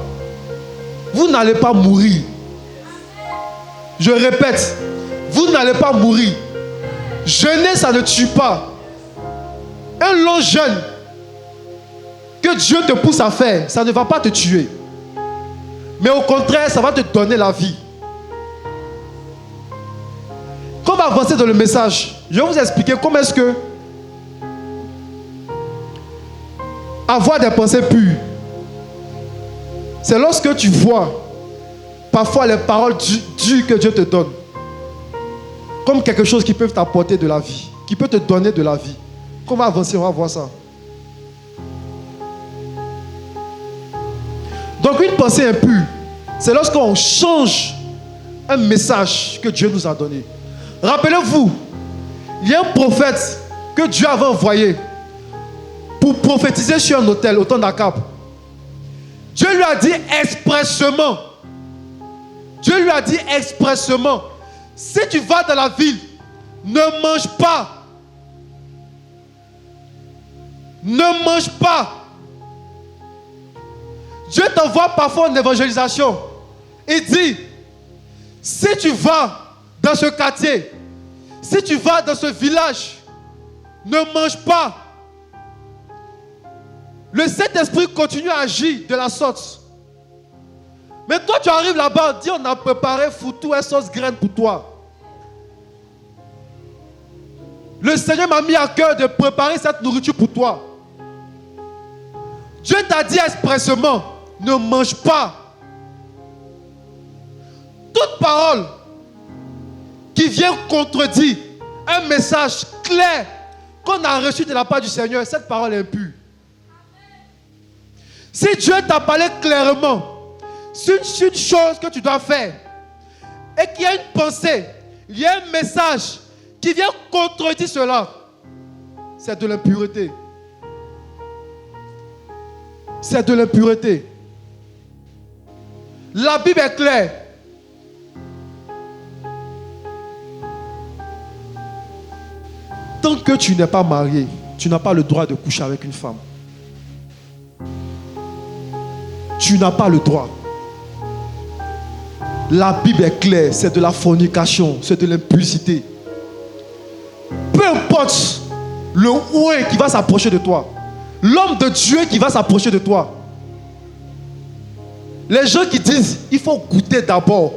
Vous n'allez pas mourir. Je répète, vous n'allez pas mourir. Jeûner, ça ne tue pas. Un long jeûne que Dieu te pousse à faire, ça ne va pas te tuer. Mais au contraire, ça va te donner la vie. Quand on va avancer dans le message, je vais vous expliquer comment est-ce que avoir des pensées pures, c'est lorsque tu vois parfois les paroles dures que Dieu te donne comme quelque chose qui peut t'apporter de la vie, qui peut te donner de la vie. Quand on va avancer, on va voir ça. Donc une pensée impure, c'est lorsqu'on change un message que Dieu nous a donné. Rappelez-vous, il y a un prophète que Dieu avait envoyé pour prophétiser sur un autel au temps d'Akab. Dieu lui a dit expressément, si tu vas dans la ville, ne mange pas. Ne mange pas. Dieu t'envoie parfois en évangélisation. Il dit, si tu vas dans ce quartier, si tu vas dans ce village, ne mange pas. Le Saint-Esprit continue à agir de la sorte. Mais toi, tu arrives là-bas, dis, on a préparé foutou et sauce graine pour toi. Le Seigneur m'a mis à cœur de préparer cette nourriture pour toi. Dieu t'a dit expressément, ne mange pas. Toute parole qui vient contredire un message clair qu'on a reçu de la part du Seigneur, cette parole est impure. Si Dieu t'a parlé clairement, c'est une chose que tu dois faire, et qu'il y a une pensée, il y a un message qui vient contredire cela, c'est de l'impureté. C'est de l'impureté. La Bible est claire. Tant que tu n'es pas marié, tu n'as pas le droit de coucher avec une femme. Tu n'as pas le droit. La Bible est claire, c'est de la fornication, c'est de l'impudicité. Peu importe le oué qui va s'approcher de toi, l'homme de Dieu qui va s'approcher de toi. Les gens qui disent, il faut goûter d'abord.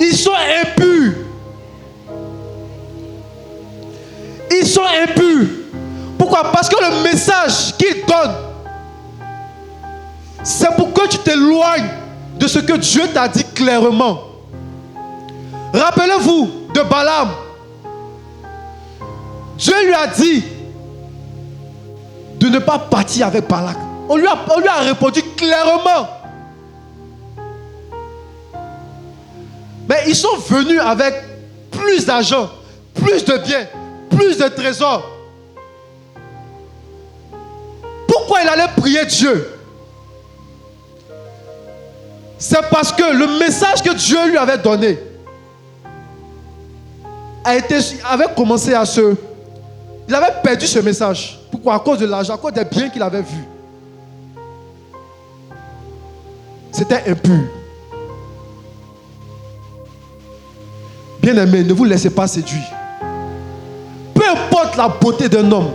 Ils sont impurs. Ils sont impurs. Pourquoi? Parce que le message qu'ils donnent, c'est pour que tu t'éloignes de ce que Dieu t'a dit clairement. Rappelez-vous de Balaam. Dieu lui a dit de ne pas partir avec Balak. On lui a répondu clairement. Mais ils sont venus avec plus d'argent, plus de biens, plus de trésors. Pourquoi il allait prier Dieu? C'est parce que le message que Dieu lui avait donné avait commencé à se... Il avait perdu ce message. Pourquoi? À cause de l'argent, à cause des biens qu'il avait vus. C'était impur. Bien-aimés, ne vous laissez pas séduire. Peu importe la beauté d'un homme,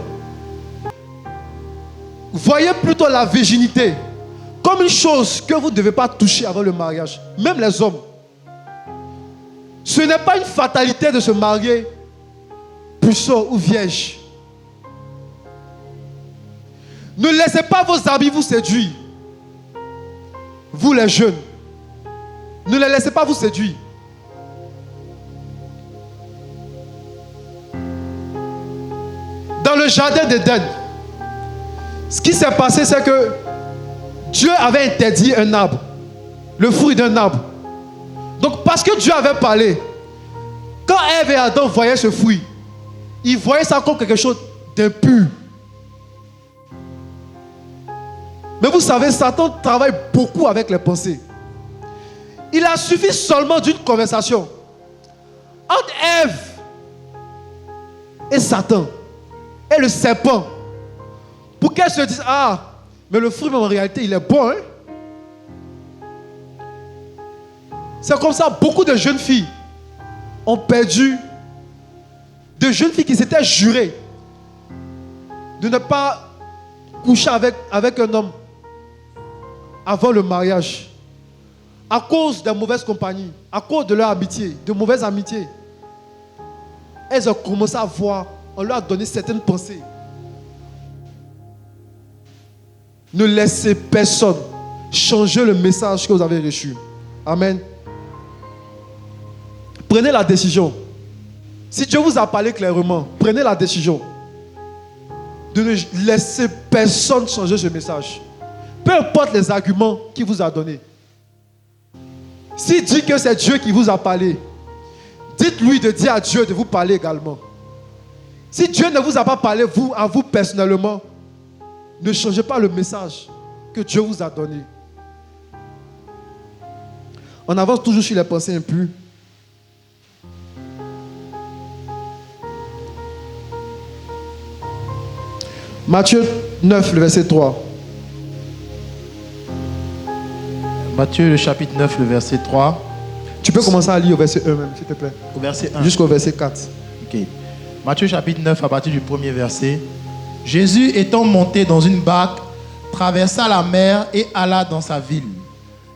voyez plutôt la virginité comme une chose que vous ne devez pas toucher avant le mariage. Même les hommes. Ce n'est pas une fatalité de se marier puceau ou vierge. Ne laissez pas vos amis vous séduire. Vous les jeunes. Ne les laissez pas vous séduire. Dans le jardin d'Éden, ce qui s'est passé, c'est que Dieu avait interdit un arbre, le fruit d'un arbre. Donc parce que Dieu avait parlé, quand Ève et Adam voyaient ce fruit, ils voyaient ça comme quelque chose d'impur. Mais vous savez, Satan travaille beaucoup avec les pensées. Il a suffi seulement d'une conversation entre Ève et Satan et le serpent pour qu'elle se dise, ah, mais le fruit en réalité il est bon, hein? C'est comme ça, beaucoup de jeunes filles ont perdu, de jeunes filles qui s'étaient jurées de ne pas coucher avec un homme avant le mariage, à cause de mauvaises compagnies, à cause de leur amitié, de mauvaises amitiés. Elles ont commencé à voir, on leur a donné certaines pensées. Ne laissez personne changer le message que vous avez reçu. Amen. Prenez la décision. Si Dieu vous a parlé clairement, prenez la décision de ne laisser personne changer ce message. Peu importe les arguments qu'il vous a donnés. S'il dit que c'est Dieu qui vous a parlé, dites-lui de dire à Dieu de vous parler également. Si Dieu ne vous a pas parlé à vous personnellement, ne changez pas le message que Dieu vous a donné. On avance toujours sur les pensées impures. Matthieu 9, le verset 3. Matthieu, le chapitre 9, le verset 3. Tu peux commencer à lire au verset 1 même, s'il te plaît. Au verset 1. Jusqu'au verset 4. Ok. Matthieu, chapitre 9, à partir du premier verset. Jésus étant monté dans une barque, traversa la mer et alla dans sa ville.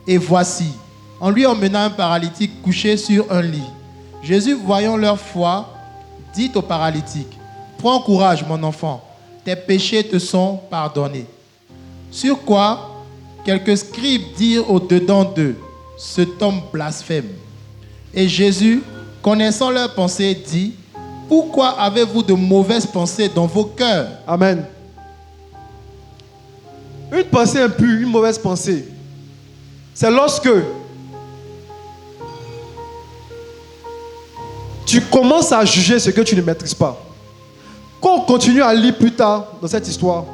Et voici, on lui emmena un paralytique couché sur un lit. Jésus, voyant leur foi, dit au paralytique, « Prends courage, mon enfant, tes péchés te sont pardonnés. » Sur quoi quelques scribes dirent au-dedans d'eux, « Cet homme blasphème. » Et Jésus, connaissant leurs pensées, dit, « Pourquoi avez-vous de mauvaises pensées dans vos cœurs ?» Amen. Une pensée impure, une mauvaise pensée, c'est lorsque tu commences à juger ce que tu ne maîtrises pas. Quand on continue à lire plus tard dans cette histoire,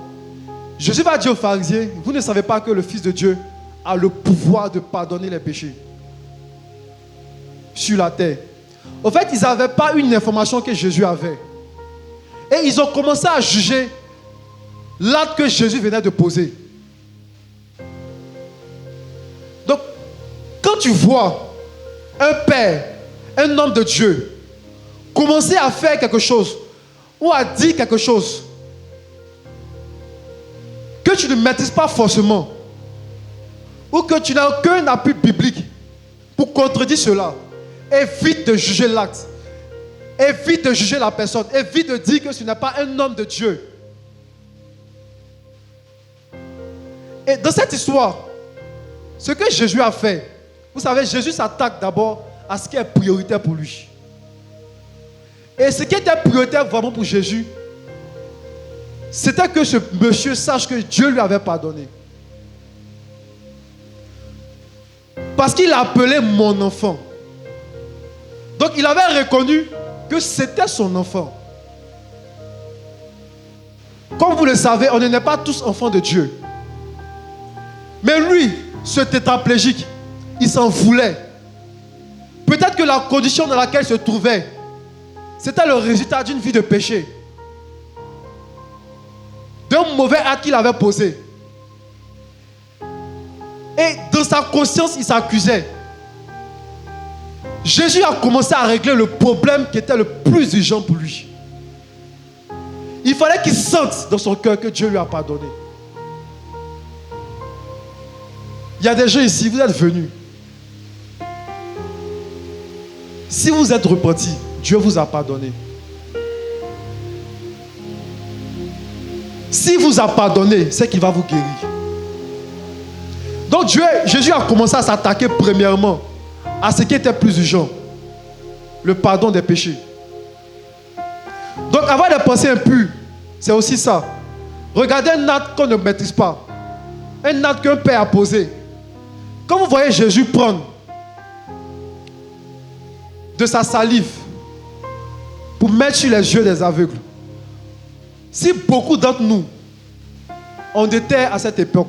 Jésus va dire aux pharisiens, vous ne savez pas que le Fils de Dieu a le pouvoir de pardonner les péchés sur la terre. En fait, ils n'avaient pas une information que Jésus avait. Et ils ont commencé à juger l'acte que Jésus venait de poser. Donc, quand tu vois un père, un homme de Dieu, commencer à faire quelque chose ou à dire quelque chose que tu ne maîtrises pas forcément, ou que tu n'as aucun appui biblique pour contredire cela, évite de juger l'acte, évite de juger la personne, évite de dire que ce n'est pas un homme de Dieu. Et dans cette histoire, ce que Jésus a fait, vous savez, Jésus s'attaque d'abord à ce qui est prioritaire pour lui. Et ce qui était prioritaire vraiment pour Jésus, c'était que ce monsieur sache que Dieu lui avait pardonné. Parce qu'il l'a appelé mon enfant. Donc il avait reconnu que c'était son enfant. Comme vous le savez, on n'est pas tous enfants de Dieu. Mais lui, ce tétraplégique, il s'en voulait. Peut-être que la condition dans laquelle il se trouvait, c'était le résultat d'une vie de péché, d'un mauvais acte qu'il avait posé. Et dans sa conscience, il s'accusait. Jésus a commencé à régler le problème qui était le plus urgent pour lui. Il fallait qu'il sente dans son cœur que Dieu lui a pardonné. Il y a des gens ici, vous êtes venus. Si vous êtes repentis, Dieu vous a pardonné. S'il vous a pardonné, c'est qu'il va vous guérir. Donc Jésus a commencé à s'attaquer premièrement à ce qui était plus urgent, le pardon des péchés. Donc avoir des pensées impures, c'est aussi ça. Regardez un acte qu'on ne maîtrise pas, un acte qu'un père a posé. Quand vous voyez Jésus prendre de sa salive pour mettre sur les yeux des aveugles. Si beaucoup d'entre nous, on était à cette époque,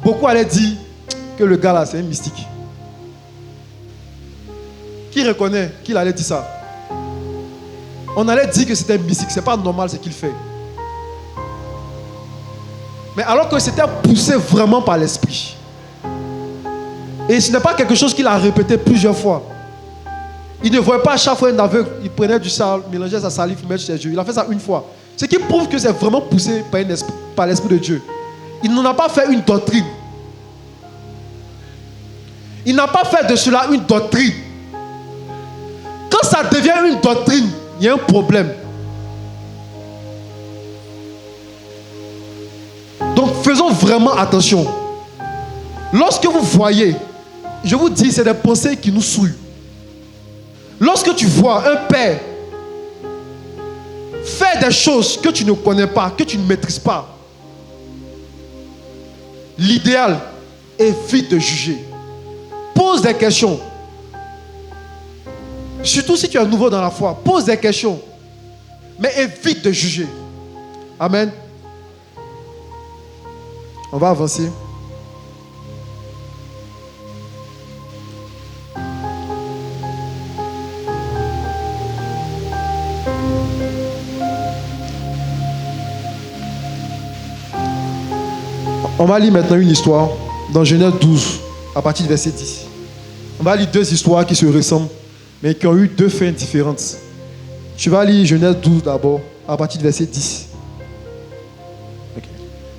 beaucoup allaient dire que le gars là, c'est un mystique. Qui reconnaît qu'il allait dire ça? On allait dire que c'était un mystique, c'est pas normal ce qu'il fait. Mais alors que c'était poussé vraiment par l'esprit. Et ce n'est pas quelque chose qu'il a répété plusieurs fois. Il ne voyait pas à chaque fois un aveugle, il prenait du sable, mélangeait sa salive, mettait sur ses yeux. Il a fait ça une fois. Ce qui prouve que c'est vraiment poussé par l'Esprit de Dieu. Il n'en a pas fait une doctrine. Il n'a pas fait de cela une doctrine. Quand ça devient une doctrine, il y a un problème. Donc faisons vraiment attention. Lorsque vous voyez, je vous dis, c'est des pensées qui nous souillent. Lorsque tu vois un père faire des choses que tu ne connais pas, que tu ne maîtrises pas, l'idéal est vite de juger. Pose des questions. Surtout si tu es nouveau dans la foi, pose des questions. Mais évite de juger. Amen. On va avancer. On va lire maintenant une histoire dans Genèse 12, à partir du verset 10. On va lire deux histoires qui se ressemblent, mais qui ont eu deux fins différentes. Tu vas lire Genèse 12 d'abord, à partir du verset 10. Okay.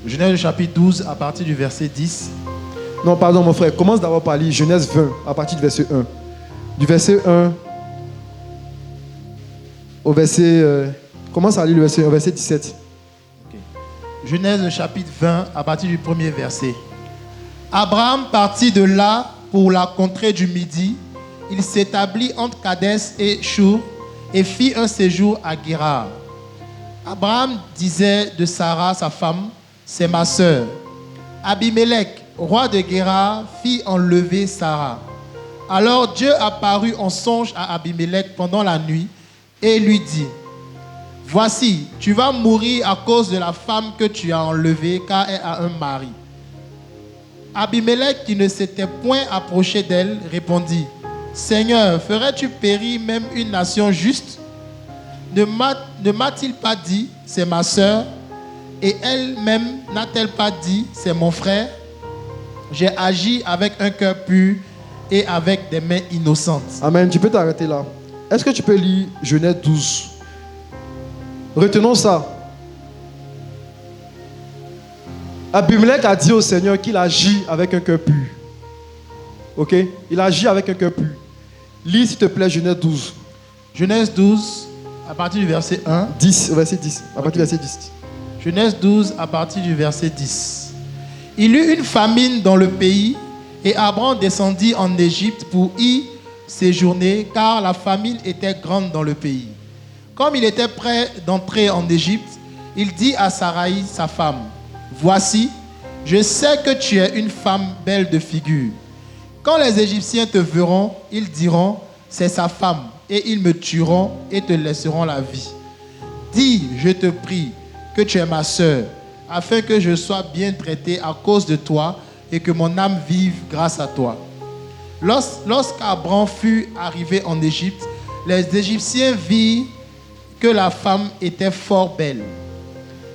Genèse chapitre 12, à partir du verset 10. Non, pardon mon frère, commence d'abord par lire Genèse 20, à partir du verset 1. Du verset 1 au verset... commence à lire le verset 1, verset 17. Genèse chapitre 20, à partir du premier verset. Abraham partit de là pour la contrée du Midi. Il s'établit entre Kadès et Shur et fit un séjour à Guérar. Abraham disait de Sarah, sa femme, c'est ma sœur. Abimelech, roi de Guérar, fit enlever Sarah. Alors Dieu apparut en songe à Abimelech pendant la nuit et lui dit, voici, tu vas mourir à cause de la femme que tu as enlevée, car elle a un mari. Abimelech, qui ne s'était point approché d'elle, répondit, Seigneur, ferais-tu périr même une nation juste? Ne m'a-t-il pas dit, c'est ma sœur? Et elle-même n'a-t-elle pas dit, c'est mon frère? J'ai agi avec un cœur pur et avec des mains innocentes. Amen, tu peux t'arrêter là. Est-ce que tu peux lire Genèse 12? Retenons ça. Abimelech a dit au Seigneur qu'il agit avec un cœur pur. Ok? Il agit avec un cœur pur. Lis s'il te plaît Genèse 12. Genèse 12, à partir du verset 1. 10, verset 10. À partir du verset 10. Genèse 12, à partir du verset 10. Il eut une famine dans le pays, et Abraham descendit en Égypte pour y séjourner, car la famine était grande dans le pays. Comme il était prêt d'entrer en Égypte, il dit à Saraï, sa femme, voici, je sais que tu es une femme belle de figure. Quand les Égyptiens te verront, ils diront, c'est sa femme, et ils me tueront et te laisseront la vie. Dis, je te prie, que tu es ma sœur, afin que je sois bien traité à cause de toi et que mon âme vive grâce à toi. Lorsqu'Abraham fut arrivé en Égypte, les Égyptiens virent que la femme était fort belle.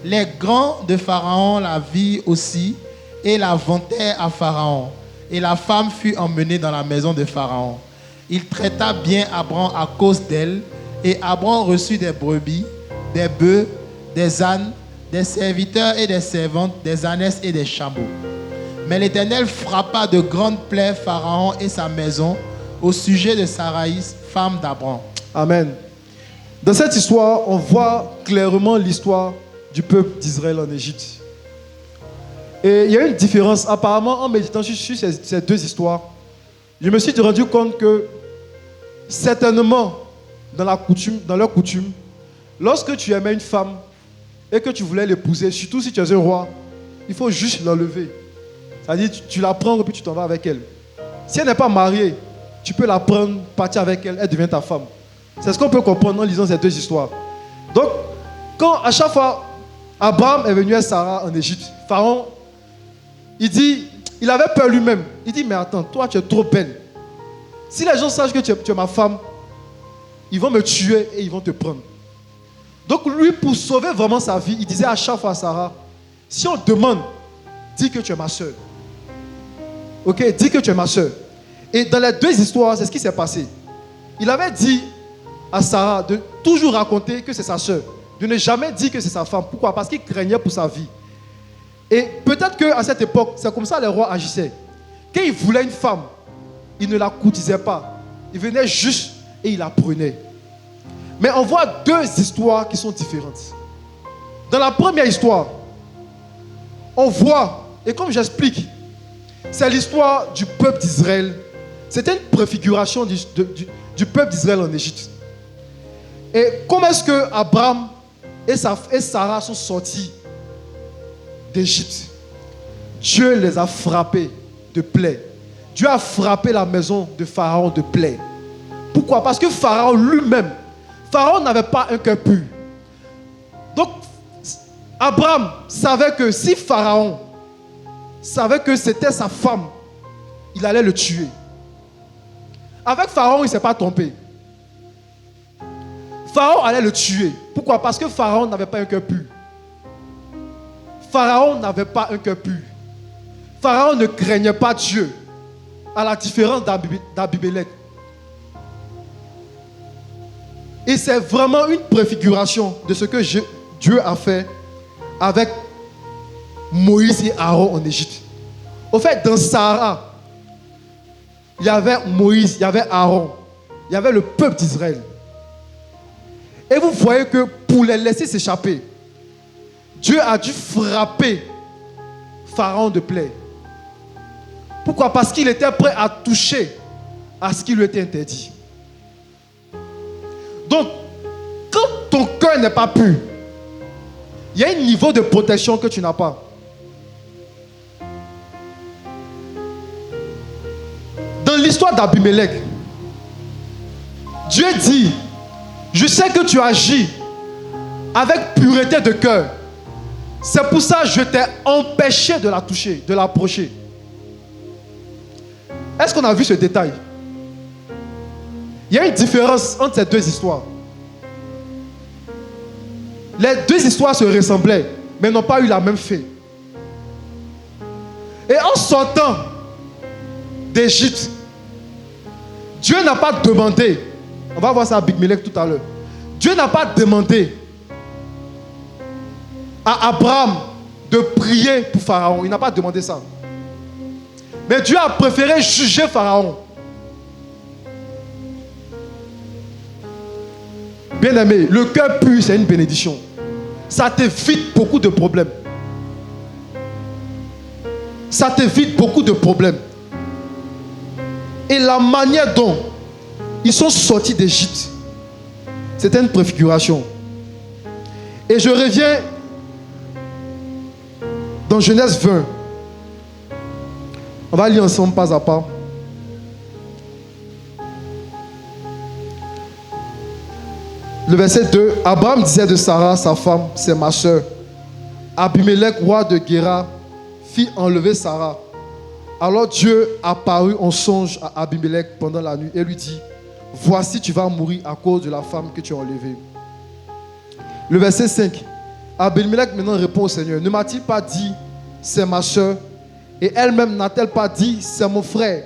Les grands de Pharaon la virent aussi et la vantèrent à Pharaon. Et la femme fut emmenée dans la maison de Pharaon. Il traita bien Abraham à cause d'elle, et Abraham reçut des brebis, des bœufs, des ânes, des serviteurs et des servantes, des ânesses et des chameaux. Mais l'Éternel frappa de grandes plaies Pharaon et sa maison au sujet de Saraï, femme d'Abraham. Amen. Dans cette histoire, on voit clairement l'histoire du peuple d'Israël en Égypte. Et il y a une différence. Apparemment, en méditant sur ces deux histoires, je me suis rendu compte que certainement, dans leur coutume, lorsque tu aimais une femme et que tu voulais l'épouser, surtout si tu es un roi, il faut juste l'enlever. C'est-à-dire, tu la prends et puis tu t'en vas avec elle. Si elle n'est pas mariée, tu peux la prendre, partir avec elle, elle devient ta femme. C'est ce qu'on peut comprendre en lisant ces deux histoires. Donc, quand à chaque fois, Abraham est venu à Sarah en Égypte, Pharaon, il avait peur lui-même. Il dit, mais attends, toi tu es trop belle. Si les gens savent que tu es ma femme, ils vont me tuer et ils vont te prendre. Donc lui, pour sauver vraiment sa vie, il disait à chaque fois à Sarah, si on demande, dis que tu es ma soeur. Ok, dis que tu es ma soeur. Et dans les deux histoires, c'est ce qui s'est passé. Il avait dit à Sarah de toujours raconter que c'est sa soeur, de ne jamais dire que c'est sa femme. Pourquoi? Parce qu'il craignait pour sa vie. Et peut-être qu'à cette époque, c'est comme ça que les rois agissaient. Quand ils voulaient une femme, ils ne la courtisaient pas. Ils venaient juste et ils la prenaient. Mais on voit deux histoires qui sont différentes. Dans la première histoire, on voit, et comme j'explique, c'est l'histoire du peuple d'Israël. C'était une préfiguration du peuple d'Israël en Égypte. Et comment est-ce que Abraham et Sarah sont sortis d'Égypte? Dieu les a frappés de plaies. Dieu a frappé la maison de Pharaon de plaies. Pourquoi? Parce que Pharaon lui-même, Pharaon n'avait pas un cœur pur. Donc, Abraham savait que si Pharaon savait que c'était sa femme, il allait le tuer. Avec Pharaon, il ne s'est pas trompé. Pharaon allait le tuer. Pourquoi? Parce que Pharaon n'avait pas un cœur pur. Pharaon n'avait pas un cœur pur. Pharaon ne craignait pas Dieu, à la différence d'Abimélec. Et c'est vraiment une préfiguration de ce que Dieu a fait avec Moïse et Aaron en Égypte. Au fait, dans Sarah, il y avait Moïse, il y avait Aaron, il y avait le peuple d'Israël. Et vous voyez que pour les laisser s'échapper, Dieu a dû frapper Pharaon de plaies. Pourquoi? Parce qu'il était prêt à toucher à ce qui lui était interdit. Donc, quand ton cœur n'est pas pur, il y a un niveau de protection que tu n'as pas. Dans l'histoire d'Abimélec, Dieu dit, je sais que tu agis avec pureté de cœur. C'est pour ça que je t'ai empêché de la toucher, de l'approcher. Est-ce qu'on a vu ce détail? Il y a une différence entre ces deux histoires. Les deux histoires se ressemblaient, mais n'ont pas eu la même fin. Et en sortant d'Égypte, Dieu n'a pas demandé, on va voir ça à Abimélec tout à l'heure, Dieu n'a pas demandé à Abraham de prier pour Pharaon. Il n'a pas demandé ça. Mais Dieu a préféré juger Pharaon. Bien-aimé, le cœur pur, c'est une bénédiction. Ça t'évite beaucoup de problèmes. Ça t'évite beaucoup de problèmes. Et la manière dont ils sont sortis d'Égypte, c'était une préfiguration. Et je reviens dans Genèse 20. On va lire ensemble pas à pas. Le verset 2, Abraham disait de Sarah, sa femme, c'est ma soeur. Abimélec, roi de Guéra, fit enlever Sarah. Alors Dieu apparut en songe à Abimélec pendant la nuit et lui dit, voici tu vas mourir à cause de la femme que tu as enlevée. Le verset 5, Abimélec maintenant répond au Seigneur, ne m'a-t-il pas dit, c'est ma soeur? Et elle-même n'a-t-elle pas dit, c'est mon frère?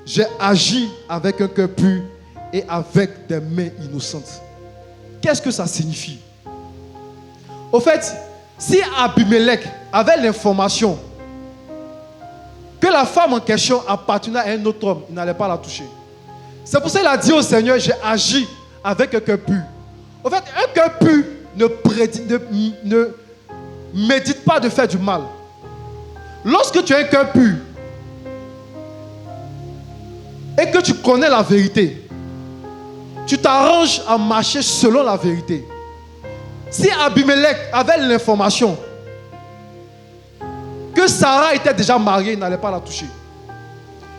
J'ai agi avec un cœur pur et avec des mains innocentes. Qu'est-ce que ça signifie? Au fait, si Abimélec avait l'information que la femme en question appartenait à un autre homme, il n'allait pas la toucher. C'est pour ça qu'il a dit au Seigneur, j'ai agi avec un cœur pur. Au fait, un cœur pur ne médite pas de faire du mal. Lorsque tu as un cœur pur et que tu connais la vérité, tu t'arranges à marcher selon la vérité. Si Abimélec avait l'information que Sarah était déjà mariée, il n'allait pas la toucher.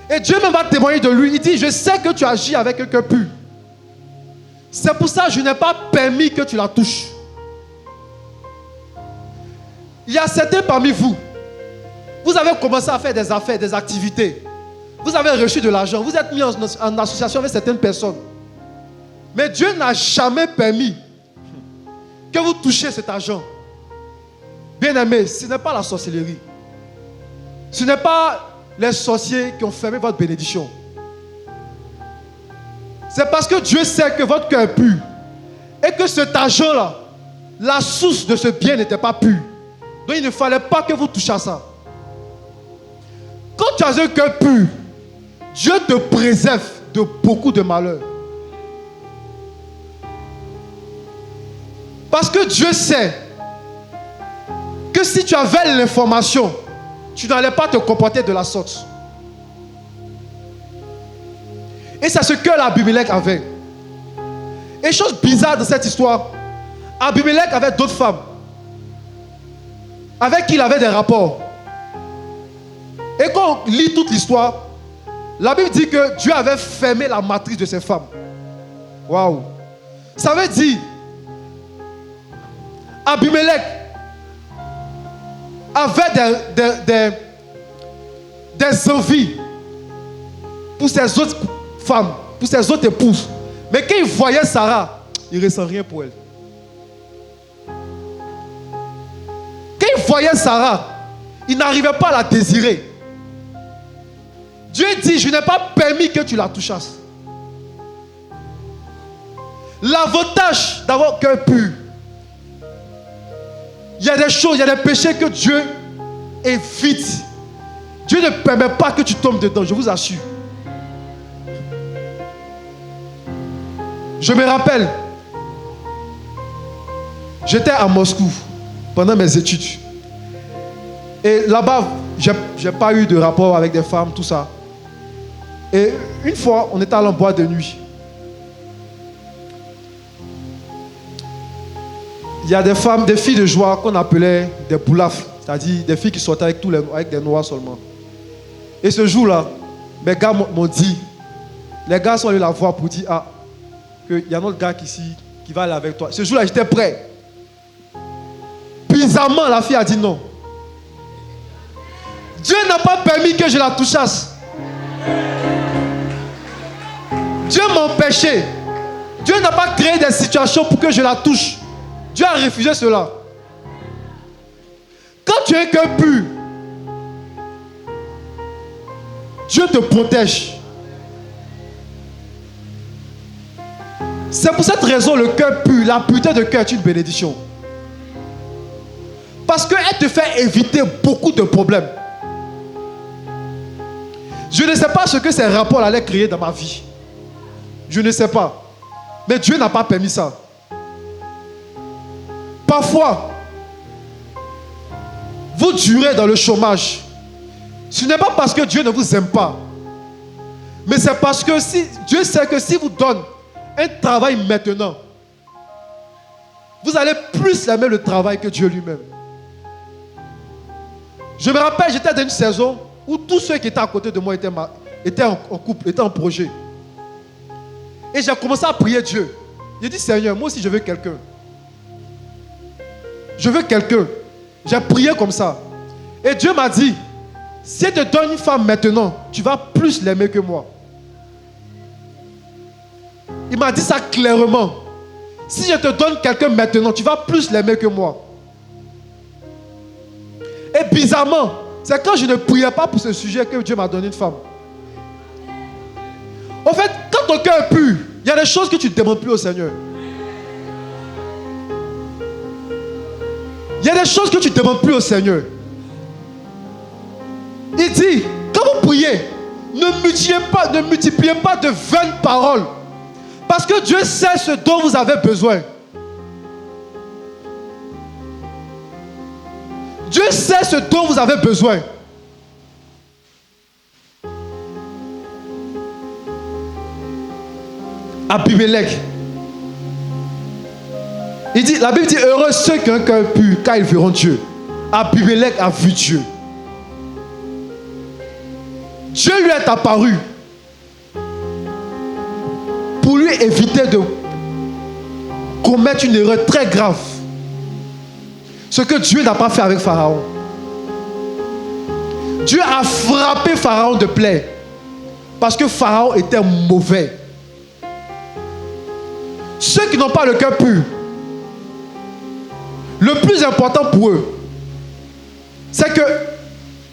Et Dieu même va témoigner de lui. Il dit, je sais que tu agis avec un cœur pur. C'est pour ça que je n'ai pas permis que tu la touches. Il y a certains parmi vous. Vous avez commencé à faire des affaires, des activités. Vous avez reçu de l'argent. Vous êtes mis en association avec certaines personnes. Mais Dieu n'a jamais permis que vous touchiez cet argent. Bien-aimé, ce n'est pas la sorcellerie. Ce n'est pas les sorciers qui ont fermé votre bénédiction. C'est parce que Dieu sait que votre cœur est pur. Et que cet argent-là, la source de ce bien n'était pas pure. Donc il ne fallait pas que vous touchiez à ça. Quand tu as un cœur pur, Dieu te préserve de beaucoup de malheurs. Parce que Dieu sait que si tu avais l'information, tu n'allais pas te comporter de la sorte. Et c'est ce que Abimelech avait. Et chose bizarre dans cette histoire, Abimelech avait d'autres femmes avec qui il avait des rapports. Et quand on lit toute l'histoire, la Bible dit que Dieu avait fermé la matrice de ces femmes. Waouh! Ça veut dire, Abimelech avait des envies pour ses autres femmes, pour ses autres épouses. Mais quand il voyait Sarah, il ne ressent rien pour elle. Quand il voyait Sarah, il n'arrivait pas à la désirer. Dieu dit, je n'ai pas permis que tu la touchasses. L'avantage d'avoir cœur pur, il y a des choses, il y a des péchés que Dieu évite. Dieu ne permet pas que tu tombes dedans, je vous assure. Je me rappelle, j'étais à Moscou pendant mes études. Et là-bas, je n'ai pas eu de rapport avec des femmes, tout ça. Et une fois, on était allé en boîte de nuit. Il y a des femmes, des filles de joie qu'on appelait des boulafres, c'est-à-dire des filles qui sortaient avec des noirs seulement. Et ce jour-là, mes gars m'ont dit, les gars sont allés la voir pour dire, ah, qu'il y a un autre gars ici qui va aller avec toi. Ce jour-là, j'étais prêt. Bizarrement, la fille a dit non. Dieu n'a pas permis que je la touchasse. Dieu m'a empêché. Dieu n'a pas créé des situations pour que je la touche. Dieu a refusé cela. Quand tu es un cœur pur, Dieu te protège. C'est pour cette raison le cœur pur, la pureté de cœur est une bénédiction. Parce qu'elle te fait éviter beaucoup de problèmes. Je ne sais pas ce que ces rapports allaient créer dans ma vie. Je ne sais pas. Mais Dieu n'a pas permis ça. Parfois, vous durez dans le chômage. Ce n'est pas parce que Dieu ne vous aime pas. Mais c'est parce que Dieu sait que si vous donne un travail maintenant, vous allez plus aimer le travail que Dieu lui-même. Je me rappelle, j'étais dans une saison où tous ceux qui étaient à côté de moi étaient en couple, étaient en projet. Et j'ai commencé à prier Dieu. J'ai dit, Seigneur, moi aussi je veux quelqu'un. Je veux quelqu'un. J'ai prié comme ça. Et Dieu m'a dit, si je te donne une femme maintenant, tu vas plus l'aimer que moi. Il m'a dit ça clairement. Si je te donne quelqu'un maintenant, tu vas plus l'aimer que moi. Et bizarrement, c'est quand je ne priais pas pour ce sujet que Dieu m'a donné une femme. En fait, quand ton cœur est pur, il y a des choses que tu ne demandes plus au Seigneur. Il y a des choses que tu ne demandes plus au Seigneur. Il dit, quand vous priez, ne multipliez pas de vaines paroles. Parce que Dieu sait ce dont vous avez besoin. Dieu sait ce dont vous avez besoin. Abimelech. Il dit, la Bible dit, heureux ceux qui ont un cœur pur, car ils verront Dieu. Abimelech a vu Dieu. Dieu lui est apparu pour lui éviter de commettre une erreur très grave. Ce que Dieu n'a pas fait avec Pharaon. Dieu a frappé Pharaon de plaie parce que Pharaon était mauvais. Ceux qui n'ont pas le cœur pur, le plus important pour eux, c'est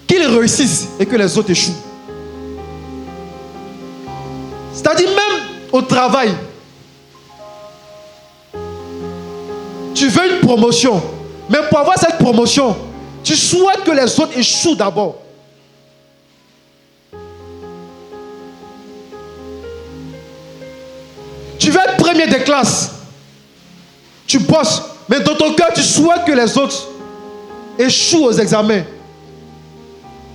qu'ils réussissent et que les autres échouent. C'est-à-dire même au travail, tu veux une promotion, mais pour avoir cette promotion, tu souhaites que les autres échouent d'abord. Tu veux être premier des classes, tu bosses, mais dans ton cœur, tu souhaites que les autres échouent aux examens,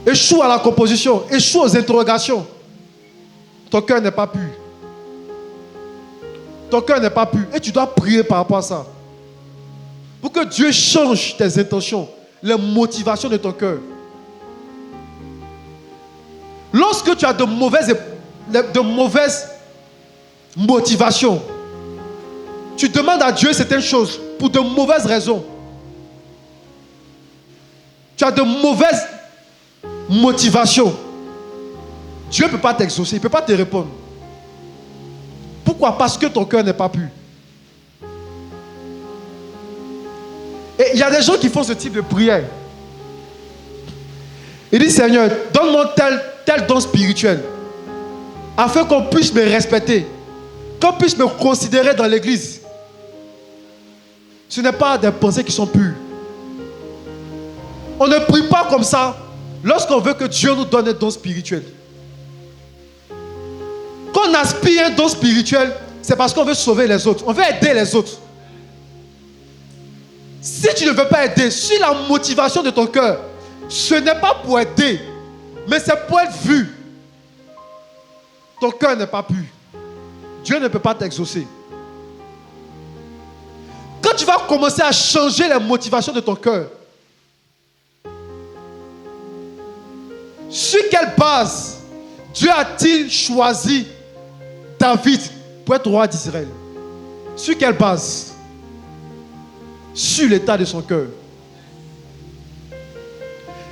échouent à la composition, échouent aux interrogations. Ton cœur n'est pas pur. Ton cœur n'est pas pur. Et tu dois prier par rapport à ça. Pour que Dieu change tes intentions, les motivations de ton cœur. Lorsque tu as de mauvaises motivations, tu demandes à Dieu certaines choses pour de mauvaises raisons. Tu as de mauvaises motivations. Dieu ne peut pas t'exaucer, il ne peut pas te répondre. Pourquoi? Parce que ton cœur n'est pas pur. Et il y a des gens qui font ce type de prière. Ils disent, Seigneur, donne-moi tel don spirituel, afin qu'on puisse me respecter, qu'on puisse me considérer dans l'église. Ce n'est pas des pensées qui sont pures. On ne prie pas comme ça lorsqu'on veut que Dieu nous donne un don spirituel. Quand on aspire un don spirituel, c'est parce qu'on veut sauver les autres. On veut aider les autres. Si tu ne veux pas aider, si la motivation de ton cœur, ce n'est pas pour aider, mais c'est pour être vu, ton cœur n'est pas pur. Dieu ne peut pas t'exaucer. Quand tu vas commencer à changer les motivations de ton cœur, sur quelle base Dieu a-t-il choisi David pour être roi d'Israël? Sur quelle base? Sur l'état de son cœur.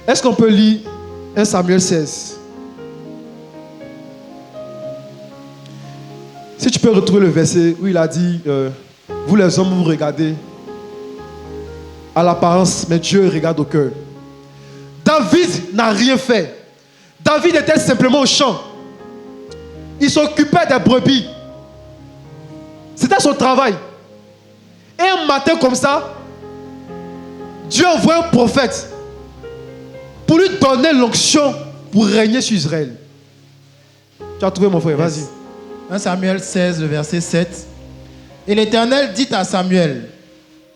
Est-ce qu'on peut lire 1 Samuel 16? Si tu peux retrouver le verset où il a dit vous les hommes, vous regardez à l'apparence, mais Dieu regarde au cœur. David n'a rien fait. David était simplement au champ. Il s'occupait des brebis. C'était son travail. Et un matin comme ça, Dieu envoie un prophète pour lui donner l'onction pour régner sur Israël. Tu as trouvé, mon frère, vas-y. 1 Samuel 16, le verset 7. Et l'Éternel dit à Samuel,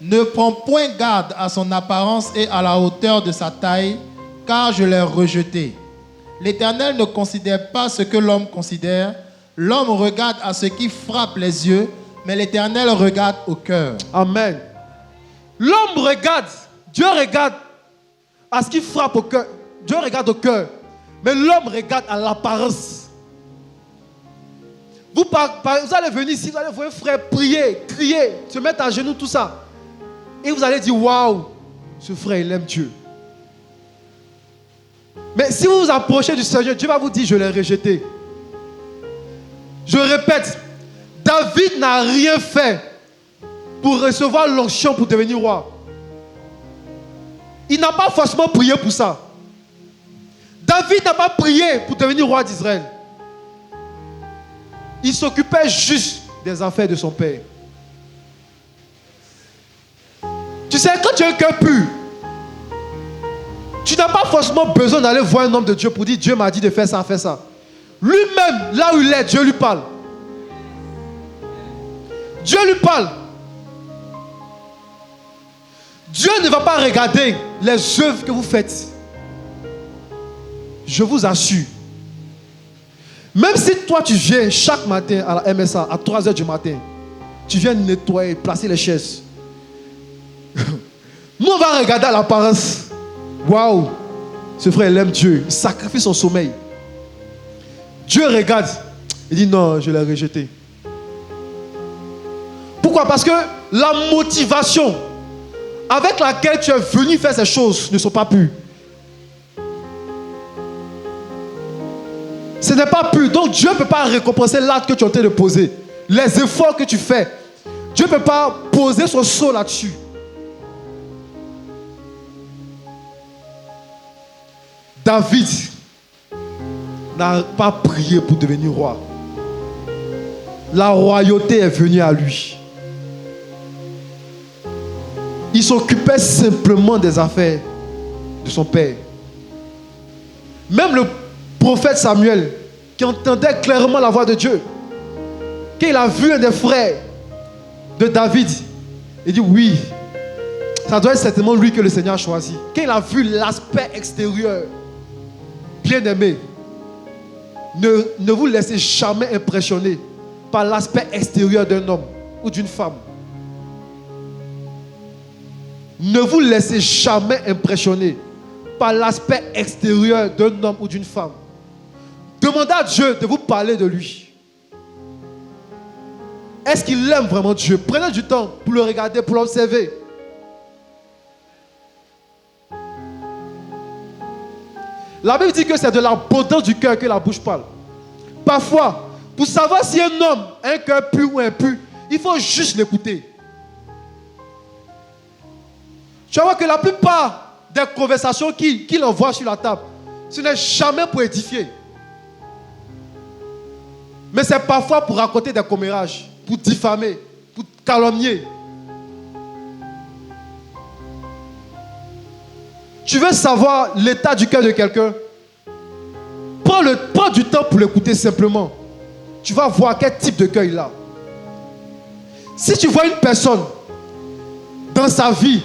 ne prends point garde à son apparence et à la hauteur de sa taille, car je l'ai rejeté. L'Éternel ne considère pas ce que l'homme considère. L'homme regarde à ce qui frappe les yeux, mais l'Éternel regarde au cœur. Amen. L'homme regarde, Dieu regarde à ce qui frappe au cœur. Dieu regarde au cœur, mais l'homme regarde à l'apparence. Vous allez venir ici, vous allez voir un frère prier, crier, se mettre à genoux, tout ça. Et vous allez dire, waouh, ce frère, il aime Dieu. Mais si vous vous approchez du Seigneur, Dieu va vous dire, je l'ai rejeté. Je répète, David n'a rien fait pour recevoir l'onction pour devenir roi. Il n'a pas forcément prié pour ça. David n'a pas prié pour devenir roi d'Israël. Il s'occupait juste des affaires de son père. Tu sais, quand tu as un cœur pur, tu n'as pas forcément besoin d'aller voir un homme de Dieu pour dire Dieu m'a dit de faire ça, faire ça. Lui-même, là où il est, Dieu lui parle. Dieu lui parle. Dieu ne va pas regarder les œuvres que vous faites. Je vous assure. Même si toi tu viens chaque matin à la MSA à 3h du matin, tu viens nettoyer, placer les chaises. Nous on va regarder à l'apparence. Waouh, ce frère il aime Dieu, il sacrifie son sommeil. Dieu regarde. Il dit non, je l'ai rejeté. Pourquoi? Parce que la motivation avec laquelle tu es venu faire ces choses ne sont pas pures. Ce n'est pas pur. Donc Dieu ne peut pas récompenser l'acte que tu es en train de poser. Les efforts que tu fais. Dieu ne peut pas poser son sceau là-dessus. David n'a pas prié pour devenir roi. La royauté est venue à lui. Il s'occupait simplement des affaires de son père. Même le prophète Samuel, qui entendait clairement la voix de Dieu, quand il a vu un des frères de David, il dit oui, ça doit être certainement lui que le Seigneur a choisi. Quand il a vu l'aspect extérieur, bien-aimé, ne vous laissez jamais impressionner par l'aspect extérieur d'un homme ou d'une femme. Ne vous laissez jamais impressionner par l'aspect extérieur d'un homme ou d'une femme. Demandez à Dieu de vous parler de lui. Est-ce qu'il aime vraiment Dieu? Prenez du temps pour le regarder, pour l'observer. La Bible dit que c'est de l'abondance du cœur que la bouche parle. Parfois, pour savoir si un homme a un cœur pur ou impur, il faut juste l'écouter. Tu vas voir que la plupart des conversations qu'il envoie sur la table, ce n'est jamais pour édifier. Mais c'est parfois pour raconter des commérages, pour diffamer, pour calomnier. Tu veux savoir l'état du cœur de quelqu'un? Prends du temps pour l'écouter simplement. Tu vas voir quel type de cœur il a. Si tu vois une personne dans sa vie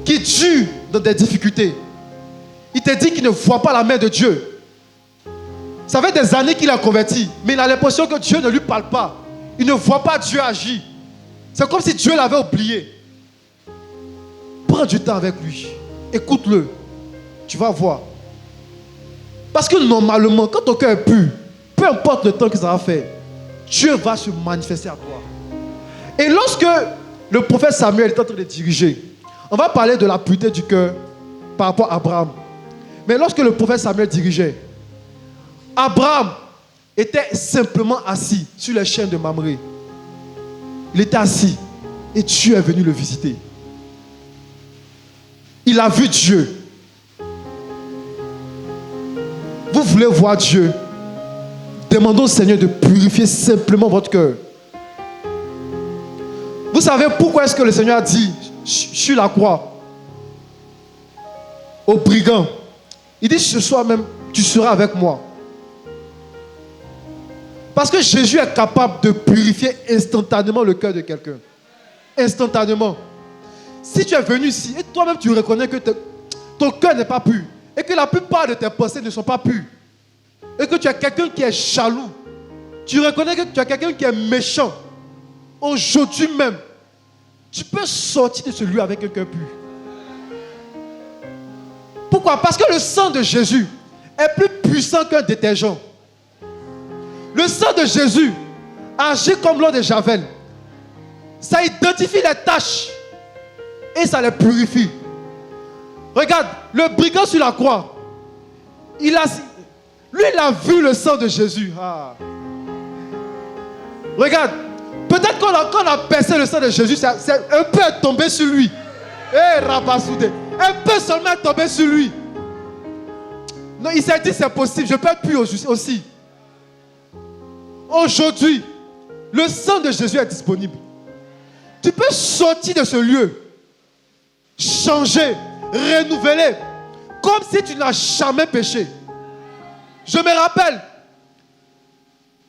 qui dure dans des difficultés, il te dit qu'il ne voit pas la main de Dieu. Ça fait des années qu'il a converti, mais il a l'impression que Dieu ne lui parle pas. Il ne voit pas Dieu agir. C'est comme si Dieu l'avait oublié. Prends du temps avec lui. Écoute-le. Tu vas voir. Parce que normalement, quand ton cœur est pur, peu importe le temps que ça va faire, Dieu va se manifester à toi. Et lorsque le prophète Samuel est en train de diriger, on va parler de la pureté du cœur par rapport à Abraham. Mais lorsque le prophète Samuel dirigeait, Abraham était simplement assis sur les chênes de Mamré. Il était assis et Dieu est venu le visiter. Il a vu Dieu. Vous voulez voir Dieu? Demandons au Seigneur de purifier simplement votre cœur. Vous savez pourquoi est-ce que le Seigneur a dit sur la croix aux brigands, il dit ce soir même tu seras avec moi. Parce que Jésus est capable de purifier instantanément le cœur de quelqu'un. Instantanément. Si tu es venu ici et toi-même tu reconnais que ton cœur n'est pas pur et que la plupart de tes pensées ne sont pas pures et que tu es quelqu'un qui est jaloux, tu reconnais que tu es quelqu'un qui est méchant, aujourd'hui même, tu peux sortir de ce lieu avec un cœur pur. Pourquoi? Parce que le sang de Jésus est plus puissant qu'un détergent. Le sang de Jésus agit comme l'eau de Javel. Ça identifie les taches et ça les purifie. Regarde, le brigand sur la croix, lui il a vu le sang de Jésus. Ah. Regarde, peut-être qu'on a percé le sang de Jésus, c'est un peu tombé sur lui. Rabasoudé, un peu seulement tombé sur lui. Non, il s'est dit c'est possible, je peux être pur aussi. Aujourd'hui, le sang de Jésus est disponible. Tu peux sortir de ce lieu, changer, renouveler, comme si tu n'as jamais péché. Je me rappelle,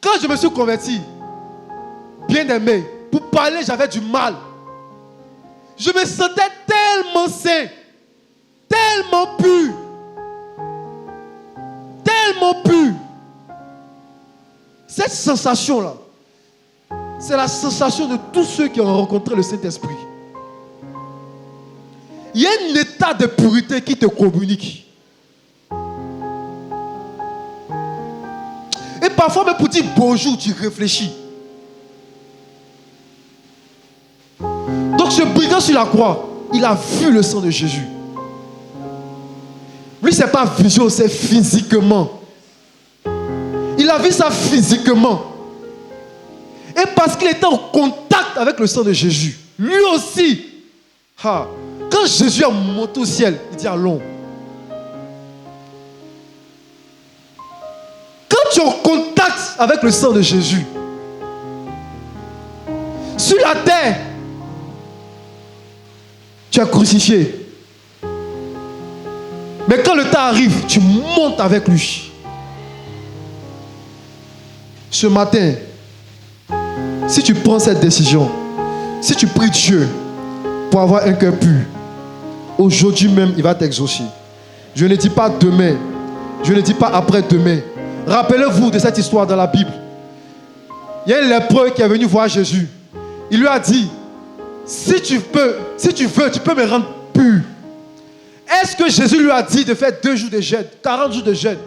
quand je me suis converti, bien aimé, pour parler, j'avais du mal. Je me sentais tellement saint, tellement pur, tellement pur. Cette sensation-là, c'est la sensation de tous ceux qui ont rencontré le Saint-Esprit. Il y a un état de pureté qui te communique. parfois même pour dire bonjour, tu réfléchis. Donc ce brigand sur la croix, il a vu le sang de Jésus. Lui, ce n'est pas vision, c'est physiquement. Il a vu ça physiquement. Et parce qu'il était en contact avec le sang de Jésus, lui aussi, quand Jésus a monté au ciel, il dit allons. Quand tu es en contact avec le sang de Jésus, sur la terre, tu es crucifié. Mais quand le temps arrive, tu montes avec lui. Ce matin, si tu prends cette décision, si tu pries Dieu pour avoir un cœur pur, aujourd'hui même, il va t'exaucer. Je ne dis pas demain, je ne dis pas après-demain. Rappelez-vous de cette histoire dans la Bible. Il y a un lépreux qui est venu voir Jésus. Il lui a dit, si tu veux, tu peux me rendre pur. Est-ce que Jésus lui a dit de faire 2 jours de jeûne, 40 jours de jeûne?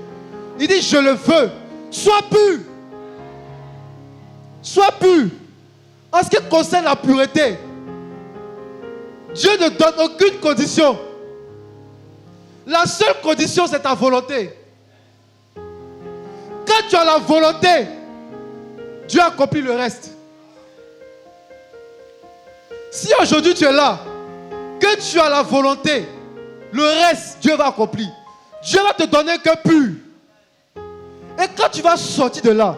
Il dit, je le veux. Sois pur. Sois pur. En ce qui concerne la pureté, Dieu ne donne aucune condition. La seule condition, c'est ta volonté. Quand tu as la volonté, Dieu accomplit le reste. Si aujourd'hui tu es là, que tu as la volonté, le reste, Dieu va accomplir. Dieu va te donner un cœur pur. Et quand tu vas sortir de là,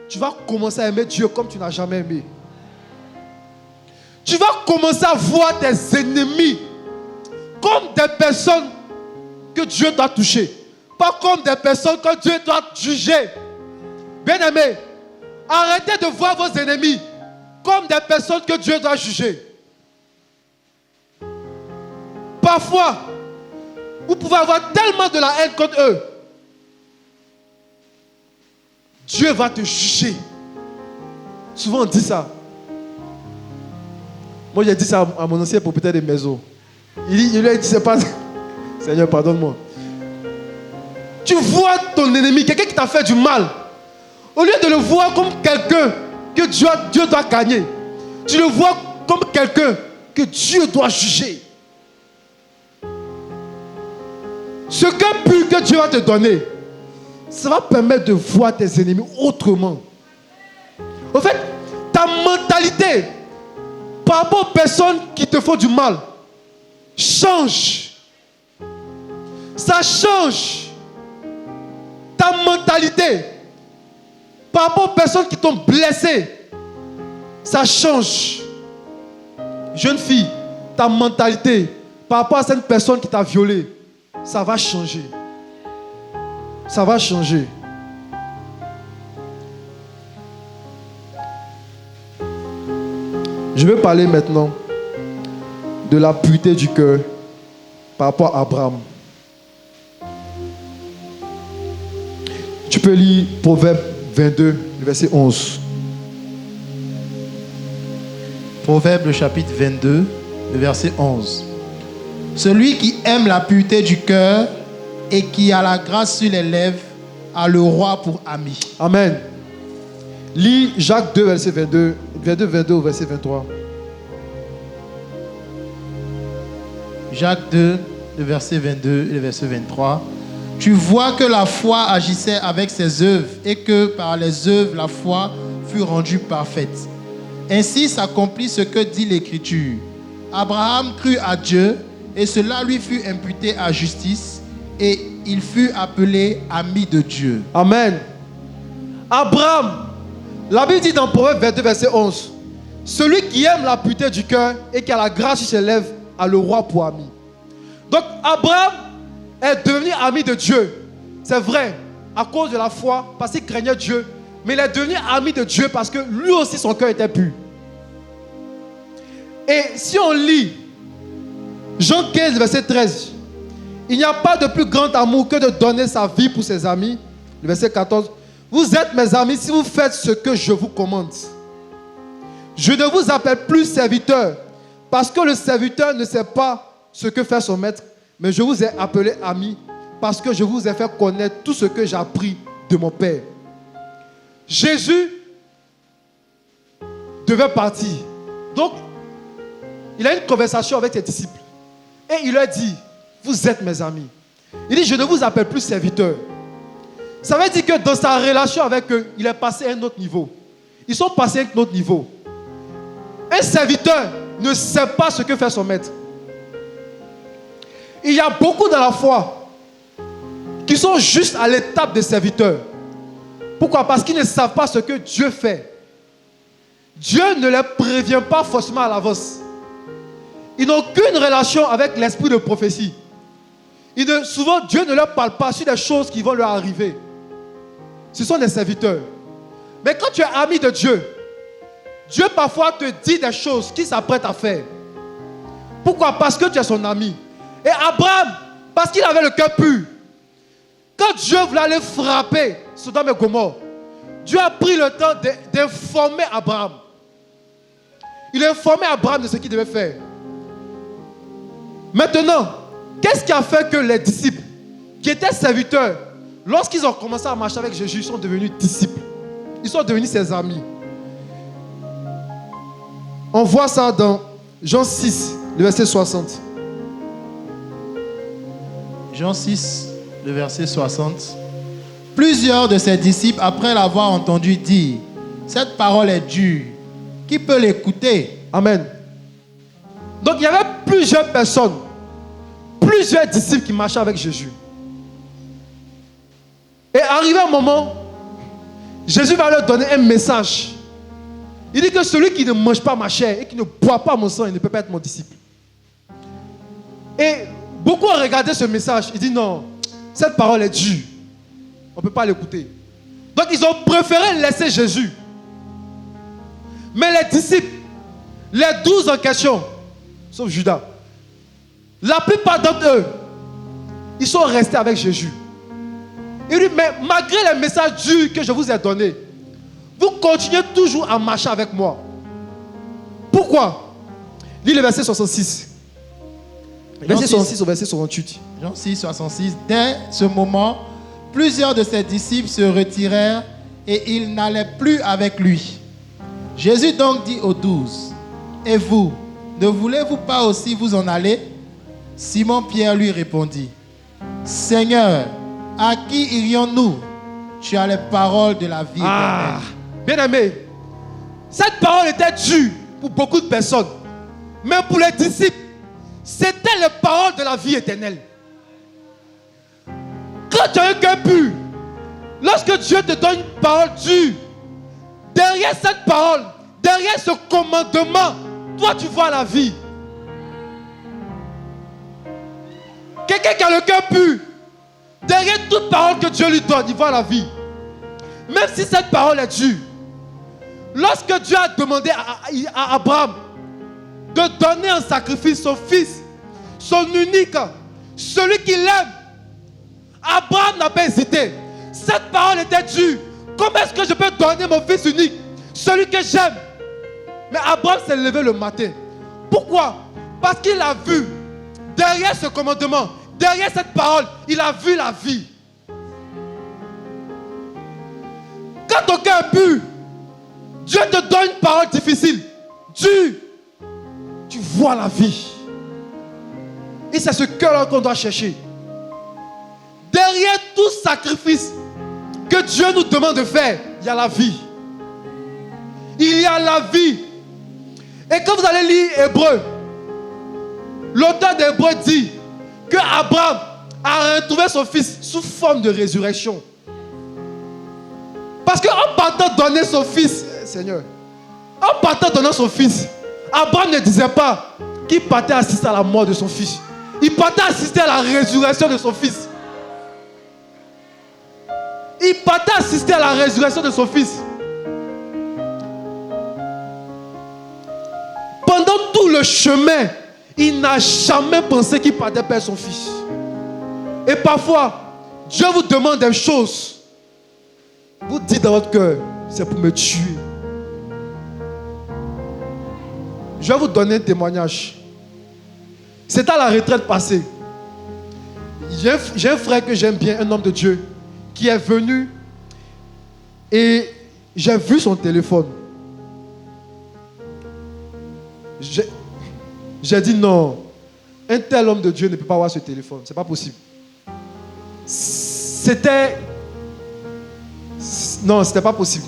tu vas commencer à aimer Dieu comme tu n'as jamais aimé. Tu vas commencer à voir tes ennemis comme des personnes que Dieu doit toucher. Pas comme des personnes que Dieu doit juger. Bien-aimés, arrêtez de voir vos ennemis comme des personnes que Dieu doit juger. Parfois, vous pouvez avoir tellement de la haine contre eux. Dieu va te juger. Souvent on dit ça. Moi j'ai dit ça à mon ancien propriétaire de maison. Il lui a dit, c'est pas... Seigneur, pardonne-moi. Tu vois ton ennemi, quelqu'un qui t'a fait du mal. Au lieu de le voir comme quelqu'un que Dieu doit gagner, tu le vois comme quelqu'un que Dieu doit juger. Ce cœur pur que Dieu va te donner, ça va permettre de voir tes ennemis autrement. En fait, ta mentalité par rapport aux personnes qui te font du mal change. Ça change. Ta mentalité par rapport aux personnes qui t'ont blessé, ça change. Jeune fille, ta mentalité par rapport à cette personne qui t'a violé, ça va changer. Ça va changer. Je vais parler maintenant de la pureté du cœur par rapport à Abraham. Tu peux lire Proverbe 22, verset 11. Proverbe, le chapitre 22, le verset 11. Celui qui aime la pureté du cœur et qui a la grâce sur les lèvres a le roi pour ami. Amen. Lis Jacques 2, verset 22 au verset 23. Jacques 2, le verset 22 et le verset 23. Tu vois que la foi agissait avec ses œuvres et que par les œuvres la foi fut rendue parfaite. Ainsi s'accomplit ce que dit l'Écriture. Abraham crut à Dieu et cela lui fut imputé à justice et il fut appelé ami de Dieu. Amen. Abraham, la Bible dit dans Proverbe 22, verset 11, celui qui aime la pureté du cœur et qui a la grâce sur ses lèvres a le roi pour ami. Donc Abraham est devenu ami de Dieu. C'est vrai, à cause de la foi, parce qu'il craignait Dieu. Mais il est devenu ami de Dieu parce que lui aussi son cœur était pur. Et si on lit Jean 15, verset 13, il n'y a pas de plus grand amour que de donner sa vie pour ses amis. Le verset 14, vous êtes mes amis si vous faites ce que je vous commande. Je ne vous appelle plus serviteur parce que le serviteur ne sait pas ce que fait son maître, mais je vous ai appelé ami parce que je vous ai fait connaître tout ce que j'ai appris de mon Père. Jésus devait partir. Donc, il a une conversation avec ses disciples. Et il leur dit, vous êtes mes amis. Il dit, je ne vous appelle plus serviteurs. Ça veut dire que dans sa relation avec eux, il est passé à un autre niveau. Ils sont passés à un autre niveau. Un serviteur ne sait pas ce que fait son maître. Il y a beaucoup dans la foi qui sont juste à l'étape des serviteurs. Pourquoi? Parce qu'ils ne savent pas ce que Dieu fait. Dieu ne les prévient pas forcément à l'avance. Ils n'ont aucune relation avec l'esprit de prophétie. Souvent, Dieu ne leur parle pas sur des choses qui vont leur arriver. Ce sont des serviteurs. Mais quand tu es ami de Dieu, Dieu parfois te dit des choses qu'il s'apprête à faire. Pourquoi? Parce que tu es son ami. Et Abraham, parce qu'il avait le cœur pur, quand Dieu voulait aller frapper Sodome et Gomorrhe, Dieu a pris le temps d'informer Abraham. Il a informé Abraham de ce qu'il devait faire. Maintenant, qu'est-ce qui a fait que les disciples, qui étaient serviteurs, lorsqu'ils ont commencé à marcher avec Jésus, ils sont devenus disciples. Ils sont devenus ses amis. On voit ça dans Jean 6, le verset 60. Jean 6, le verset 60. Plusieurs de ses disciples, après l'avoir entendu dire, cette parole est dure, qui peut l'écouter? Amen. Donc il y avait plusieurs personnes, plusieurs disciples qui marchaient avec Jésus. Et arrivé un moment, Jésus va leur donner un message. Il dit que celui qui ne mange pas ma chair et qui ne boit pas mon sang, il ne peut pas être mon disciple. Et beaucoup ont regardé ce message. Ils disent non, cette parole est dure. On ne peut pas l'écouter. Donc ils ont préféré laisser Jésus. Mais les disciples, les 12 en question, sauf Judas, la plupart d'entre eux, ils sont restés avec Jésus. Il dit, mais malgré les messages durs que je vous ai donnés, vous continuez toujours à marcher avec moi. Pourquoi? Lis le verset 66. Verset 66 au verset 68. Jean 6, 66. Dès ce moment, plusieurs de ses disciples se retirèrent et ils n'allaient plus avec lui. Jésus donc dit aux 12, et vous, ne voulez-vous pas aussi vous en aller? Simon-Pierre lui répondit, Seigneur, à qui irions-nous? Tu as les paroles de la vie éternelle. Bien-aimé, cette parole était dure pour beaucoup de personnes. Mais pour les disciples, c'était les paroles de la vie éternelle. Quand tu as un cœur pur, lorsque Dieu te donne une parole dure, derrière cette parole, derrière ce commandement, toi tu vois la vie. Quelqu'un qui a le cœur pur, derrière toute parole que Dieu lui donne, il voit la vie. Même si cette parole est dure. Lorsque Dieu a demandé à Abraham de donner en sacrifice son fils, son unique, celui qu'il aime, Abraham n'a pas hésité. Cette parole était dure. Comment est-ce que je peux donner mon fils unique, celui que j'aime? Mais Abraham s'est levé le matin. Pourquoi? Parce qu'il a vu, derrière ce commandement, derrière cette parole, il a vu la vie. Quand ton cœur est pur, Dieu te donne une parole difficile, dure, tu vois la vie. Et c'est ce cœur-là qu'on doit chercher. Derrière tout sacrifice que Dieu nous demande de faire, il y a la vie. Il y a la vie. Et quand vous allez lire Hébreu, l'auteur d'Hébreu dit que Abraham a retrouvé son fils sous forme de résurrection. Parce qu'en partant donner son fils, Seigneur, en partant donner son fils, Abraham ne disait pas qu'il partait assister à la mort de son fils. Il partait assister à la résurrection de son fils. Il partait assister à la résurrection de son fils. Pendant tout le chemin, il n'a jamais pensé qu'il partait perdre son fils. Et parfois, Dieu vous demande des choses. Vous dites dans votre cœur, c'est pour me tuer. Je vais vous donner un témoignage. C'est à la retraite passée. J'ai un frère que j'aime bien, un homme de Dieu, qui est venu et j'ai vu son téléphone. J'ai dit non, un tel homme de Dieu ne peut pas avoir ce téléphone, c'est pas possible. Non, c'était pas possible.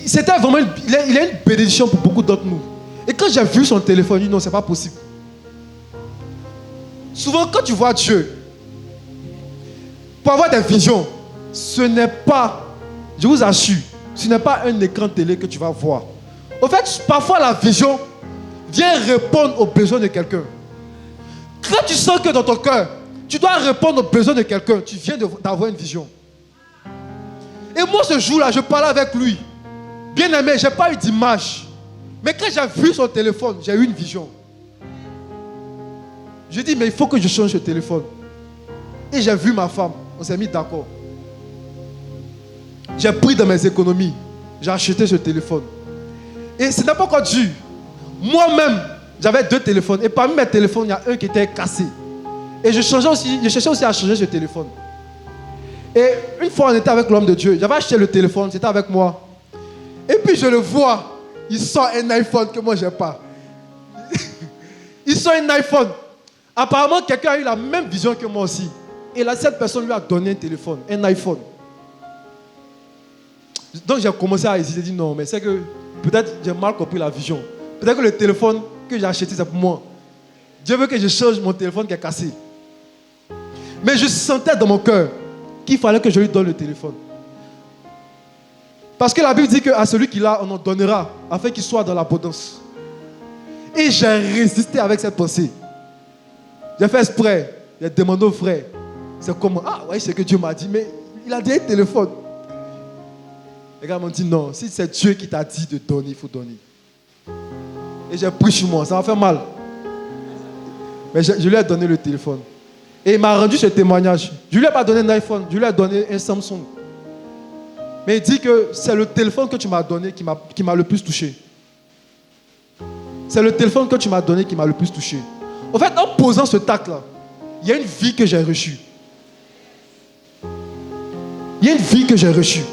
C'était vraiment, il a une bénédiction pour beaucoup d'entre nous. Et quand j'ai vu son téléphone, j'ai dit non, c'est pas possible. Souvent, quand tu vois Dieu, pour avoir des visions, ce n'est pas, je vous assure, ce n'est pas un écran télé que tu vas voir. En fait, parfois la vision vient répondre aux besoins de quelqu'un. Quand tu sens que dans ton cœur, tu dois répondre aux besoins de quelqu'un, tu viens d'avoir une vision. Et moi, ce jour-là, je parlais avec lui. Bien aimé, je n'ai pas eu d'image. Mais quand j'ai vu son téléphone, j'ai eu une vision. Je dis, mais il faut que je change ce téléphone. Et j'ai vu ma femme. On s'est mis d'accord. J'ai pris dans mes économies. J'ai acheté ce téléphone. Et ce n'est pas encore dur. Moi-même, j'avais 2 téléphones. Et parmi mes téléphones, il y a un qui était cassé. Et je cherchais aussi à changer ce téléphone. Et une fois, on était avec l'homme de Dieu. J'avais acheté le téléphone, c'était avec moi. Et puis je le vois. Il sort un iPhone que moi, je n'ai pas. Il sort un iPhone. Apparemment, quelqu'un a eu la même vision que moi aussi. Et là, cette personne lui a donné un téléphone, un iPhone. Donc j'ai commencé à hésiter. J'ai dit non, mais c'est que peut-être j'ai mal compris la vision. Peut-être que le téléphone que j'ai acheté, c'est pour moi. Dieu veut que je change mon téléphone qui est cassé. Mais je sentais dans mon cœur qu'il fallait que je lui donne le téléphone. Parce que la Bible dit qu'à celui qui l'a, on en donnera, afin qu'il soit dans l'abondance. Et j'ai résisté avec cette pensée. J'ai fait exprès. J'ai demandé au frère. C'est comment? Ah ouais, c'est que Dieu m'a dit, mais il a dit un téléphone. Les gars m'ont dit non, si c'est Dieu qui t'a dit de donner, il faut donner. Et j'ai pris sur moi, ça m'a fait mal. Mais je lui ai donné le téléphone. Et il m'a rendu ce témoignage. Je ne lui ai pas donné un iPhone, je lui ai donné un Samsung. Mais il dit que c'est le téléphone que tu m'as donné qui m'a le plus touché. C'est le téléphone que tu m'as donné qui m'a le plus touché. En fait, en posant ce tac-là, il y a une vie que j'ai reçue. Il y a une vie que j'ai reçue.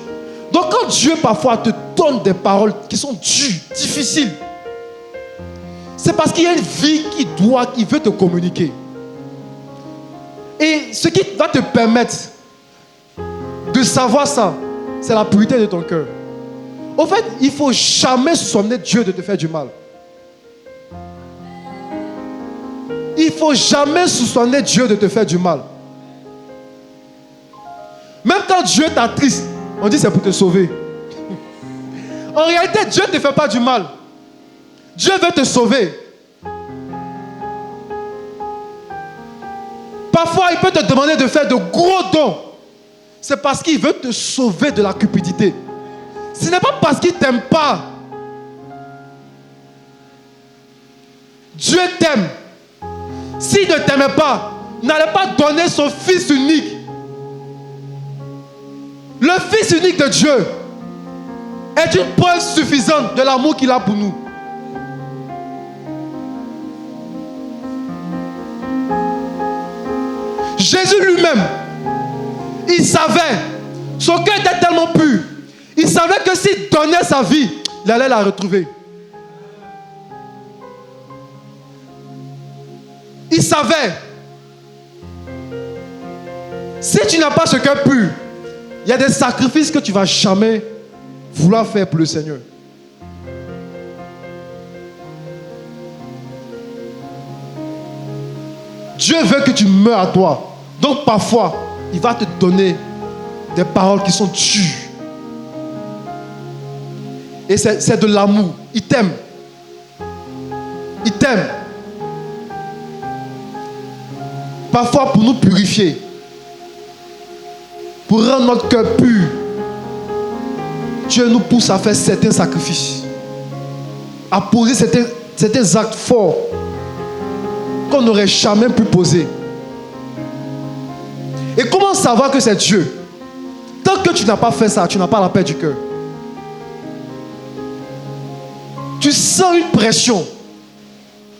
Donc quand Dieu parfois te donne des paroles qui sont dures, difficiles, c'est parce qu'il y a une vie qu'il veut te communiquer. Et ce qui va te permettre de savoir ça, c'est la pureté de ton cœur. En fait, il ne faut jamais soupçonner Dieu de te faire du mal. Il ne faut jamais soupçonner Dieu de te faire du mal. Même quand Dieu t'attriste, on dit c'est pour te sauver. En réalité, Dieu ne te fait pas du mal. Dieu veut te sauver. Parfois, il peut te demander de faire de gros dons. C'est parce qu'il veut te sauver de la cupidité. Ce n'est pas parce qu'il ne t'aime pas. Dieu t'aime. S'il ne t'aimait pas, il n'allait pas donner son Fils unique. Le Fils unique de Dieu est une preuve suffisante de l'amour qu'il a pour nous. Jésus lui-même, il savait, son cœur était tellement pur, il savait que s'il donnait sa vie, il allait la retrouver. Il savait, si tu n'as pas ce cœur pur, il y a des sacrifices que tu ne vas jamais vouloir faire pour le Seigneur. Dieu veut que tu meurs à toi. Donc parfois, il va te donner des paroles qui sont dures. Et c'est de l'amour. Il t'aime. Il t'aime. Parfois pour nous purifier. Pour rendre notre cœur pur. Dieu nous pousse à faire certains sacrifices. À poser certains actes forts qu'on n'aurait jamais pu poser. Et comment savoir que c'est Dieu? Tant que tu n'as pas fait ça, tu n'as pas la paix du cœur. Tu sens une pression.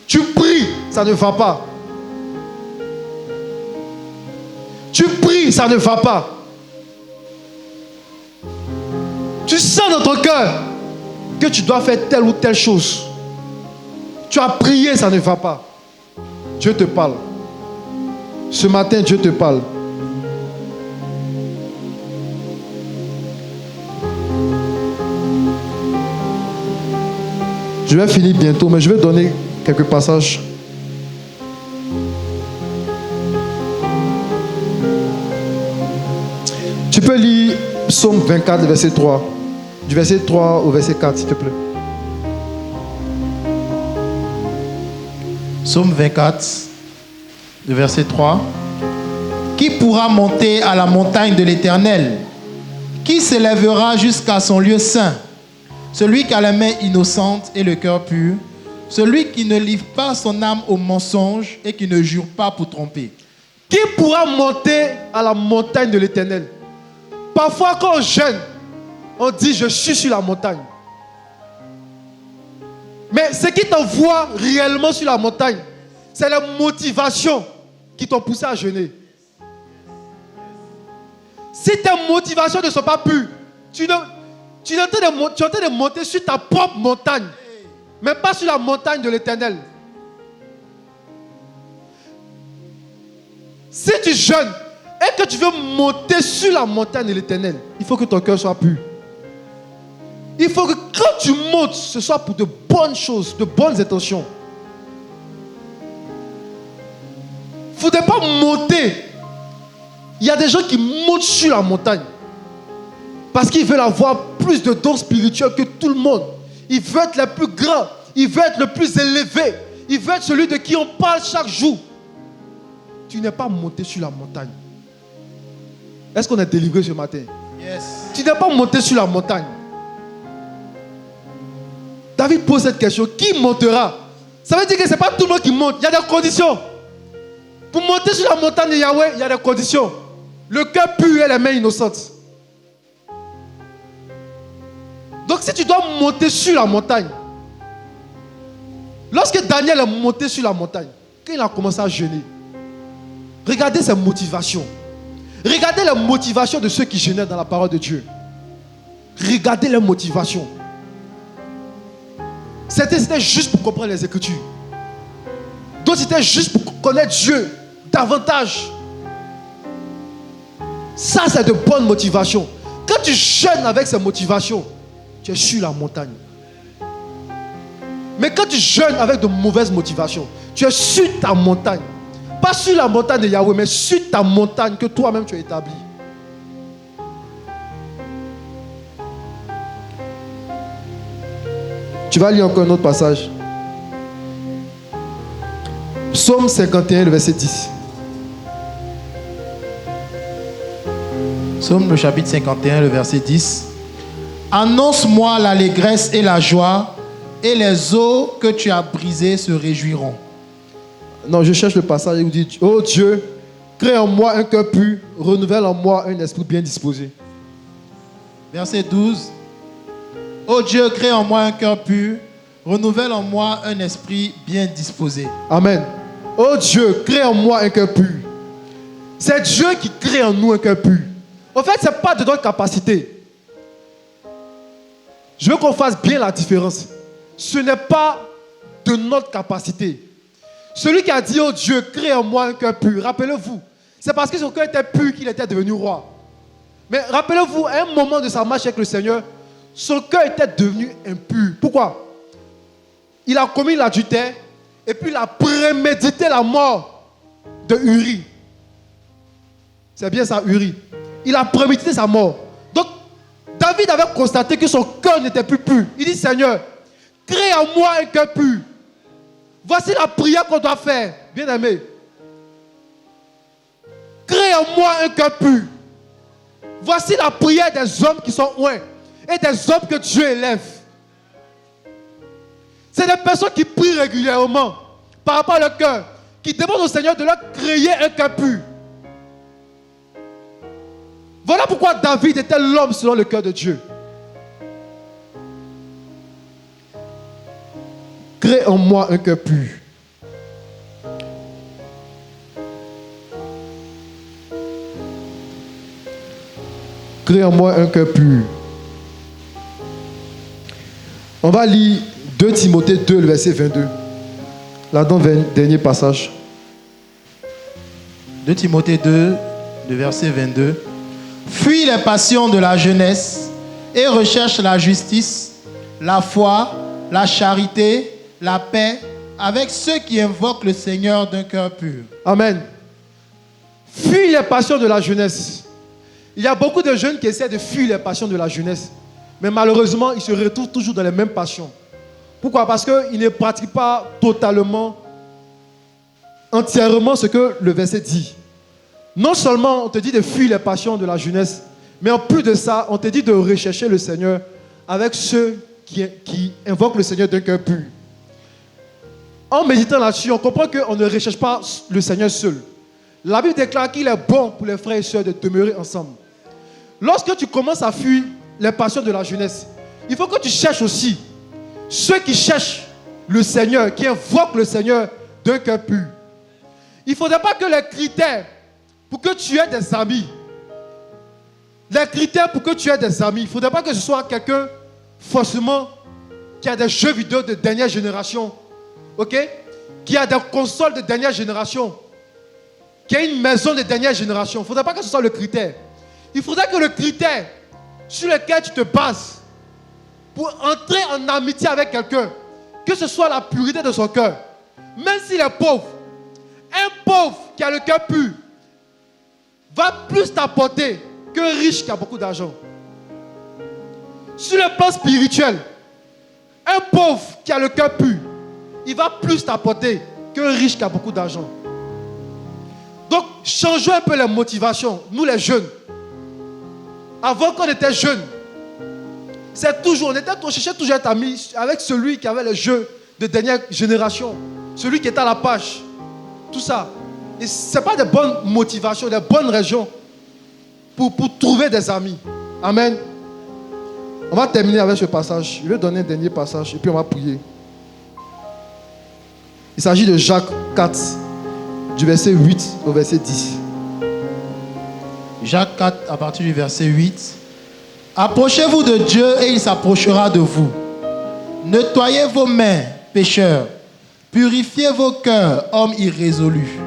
Tu pries, ça ne va pas. Tu pries, ça ne va pas. Tu sens dans ton cœur que tu dois faire telle ou telle chose. Tu as prié, ça ne va pas. Dieu te parle. Ce matin, Dieu te parle. Je vais finir bientôt, mais je vais donner quelques passages. Tu peux lire Psaume 24, verset 3. Du verset 3 au verset 4, s'il te plaît. Psaume 24, le verset 3. Qui pourra monter à la montagne de l'Éternel? Qui s'élèvera jusqu'à son lieu saint? Celui qui a la main innocente et le cœur pur, celui qui ne livre pas son âme au mensonge et qui ne jure pas pour tromper. Qui pourra monter à la montagne de l'Éternel? Parfois, quand on jeûne, on dit je suis sur la montagne. Mais ce qui t'envoie réellement sur la montagne, c'est la motivation qui t'ont poussé à jeûner. Si tes motivations ne sont pas pures, tu es en train de monter sur ta propre montagne, mais pas sur la montagne de l'Éternel. Si tu jeûnes et que tu veux monter sur la montagne de l'Éternel, il faut que ton cœur soit pur. Il faut que quand tu montes, ce soit pour de bonnes choses, de bonnes intentions. Il ne faudrait pas monter. Il y a des gens qui montent sur la montagne parce qu'ils veulent avoir plus de dons spirituels que tout le monde. Ils veulent être le plus grand. Ils veulent être le plus élevé. Ils veulent être celui de qui on parle chaque jour. Tu n'es pas monté sur la montagne. Est-ce qu'on est délivré ce matin? Yes. Tu n'es pas monté sur la montagne. David pose cette question. Qui montera? Ça veut dire que ce n'est pas tout le monde qui monte. Il y a des conditions. Pour monter sur la montagne de Yahweh, il y a des conditions. Le cœur pur et les mains innocentes. Donc si tu dois monter sur la montagne, lorsque Daniel est monté sur la montagne, quand il a commencé à jeûner, regardez ses motivations. Regardez les motivations de ceux qui jeûnaient dans la parole de Dieu. Regardez les motivations. C'était juste pour comprendre les Écritures. D'autres c'était juste pour connaître Dieu davantage. Ça, c'est de bonnes motivations. Quand tu jeûnes avec ces motivations, tu es sur la montagne. Mais quand tu jeûnes avec de mauvaises motivations, tu es sur ta montagne. Pas sur la montagne de Yahweh, mais sur ta montagne que toi-même tu as établie. Tu vas lire encore un autre passage. Psaume 51, le verset 10. Psaume le chapitre 51, le verset 10. Annonce-moi l'allégresse et la joie, et les eaux que tu as brisées se réjouiront. Non, je cherche le passage où il dit: oh Dieu, crée en moi un cœur pur, renouvelle en moi un esprit bien disposé. Verset 12. Ô Dieu, crée en moi un cœur pur, renouvelle en moi un esprit bien disposé. Amen. Oh Dieu, crée en moi un cœur pur. C'est Dieu qui crée en nous un cœur pur. En fait, ce n'est pas de notre capacité. Je veux qu'on fasse bien la différence. Ce n'est pas de notre capacité. Celui qui a dit: oh Dieu, crée en moi un cœur pur. Rappelez-vous, c'est parce que son cœur était pur qu'il était devenu roi. Mais rappelez-vous, à un moment de sa marche avec le Seigneur, son cœur était devenu impur. Pourquoi? Il a commis l'adultère et puis il a prémédité la mort de Uri. C'est bien ça, Uri. Il a prémédité sa mort. Donc, David avait constaté que son cœur n'était plus pur. Il dit: Seigneur, crée en moi un cœur pur. Voici la prière qu'on doit faire, bien-aimé. Crée en moi un cœur pur. Voici la prière des hommes qui sont loin et des hommes que Dieu élève. C'est des personnes qui prient régulièrement par rapport à leur cœur, qui demandent au Seigneur de leur créer un cœur pur. Voilà pourquoi David était l'homme selon le cœur de Dieu. Crée en moi un cœur pur. Crée en moi un cœur pur. On va lire 2 Timothée 2, le verset 22. Là-dedans, dernier passage. 2 Timothée 2, le verset 22. Fuis les passions de la jeunesse et recherche la justice, la foi, la charité, la paix, avec ceux qui invoquent le Seigneur d'un cœur pur. Amen. Fuis les passions de la jeunesse. Il y a beaucoup de jeunes qui essaient de fuir les passions de la jeunesse. Mais malheureusement, ils se retrouvent toujours dans les mêmes passions. Pourquoi? Parce qu'ils ne pratiquent pas totalement, entièrement ce que le verset dit. Non seulement on te dit de fuir les passions de la jeunesse, mais en plus de ça, on te dit de rechercher le Seigneur avec ceux qui invoquent le Seigneur d'un cœur pur. En méditant là-dessus, on comprend qu'on ne recherche pas le Seigneur seul. La Bible déclare qu'il est bon pour les frères et sœurs de demeurer ensemble. Lorsque tu commences à fuir les passions de la jeunesse, il faut que tu cherches aussi ceux qui cherchent le Seigneur, qui invoquent le Seigneur d'un cœur pur. Il ne faudrait pas que les critères pour que tu aies des amis, il ne faudrait pas que ce soit quelqu'un forcément qui a des jeux vidéo de dernière génération, ok? Qui a des consoles de dernière génération, qui a une maison de dernière génération. Il ne faudrait pas que ce soit le critère. Il faudrait que le critère sur lequel tu te bases pour entrer en amitié avec quelqu'un, que ce soit la pureté de son cœur, même s'il est pauvre. Un pauvre qui a le cœur pur va plus t'apporter qu'un riche qui a beaucoup d'argent. Sur le plan spirituel, un pauvre qui a le cœur pur, il va plus t'apporter qu'un riche qui a beaucoup d'argent. Donc, changeons un peu les motivations, nous les jeunes. Avant qu'on était jeunes, on cherchait toujours à être amis avec celui qui avait les jeux de dernière génération, celui qui était à la page, tout ça. Et ce n'est pas des bonnes motivations, des bonnes raisons pour trouver des amis. Amen. On va terminer avec ce passage. Je vais donner un dernier passage et puis on va prier. Il s'agit de Jacques 4, du verset 8 au verset 10. Jacques 4, à partir du verset 8. Approchez-vous de Dieu et il s'approchera de vous. Nettoyez vos mains, pécheurs. Purifiez vos cœurs, hommes irrésolus.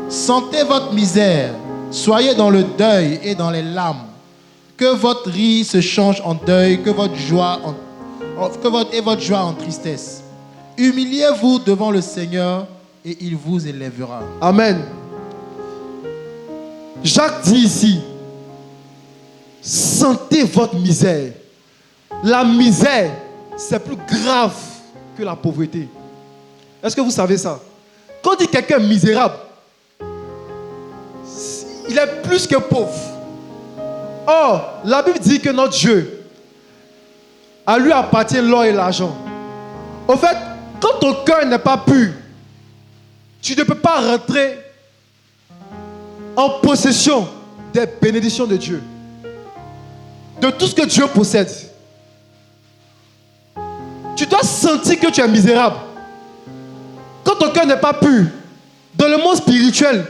Sentez votre misère. Soyez dans le deuil et dans les larmes. Que votre rire se change en deuil, que votre joie en tristesse. Humiliez-vous devant le Seigneur et il vous élèvera. Amen. Jacques dit ici, sentez votre misère. La misère, c'est plus grave que la pauvreté. Est-ce que vous savez ça? Quand on dit quelqu'un misérable, il est plus que pauvre. Or, la Bible dit que notre Dieu, à lui appartient l'or et l'argent. Au fait, quand ton cœur n'est pas pur, tu ne peux pas rentrer en possession des bénédictions de Dieu, de tout ce que Dieu possède. Tu dois sentir que tu es misérable. Quand ton cœur n'est pas pur, dans le monde spirituel,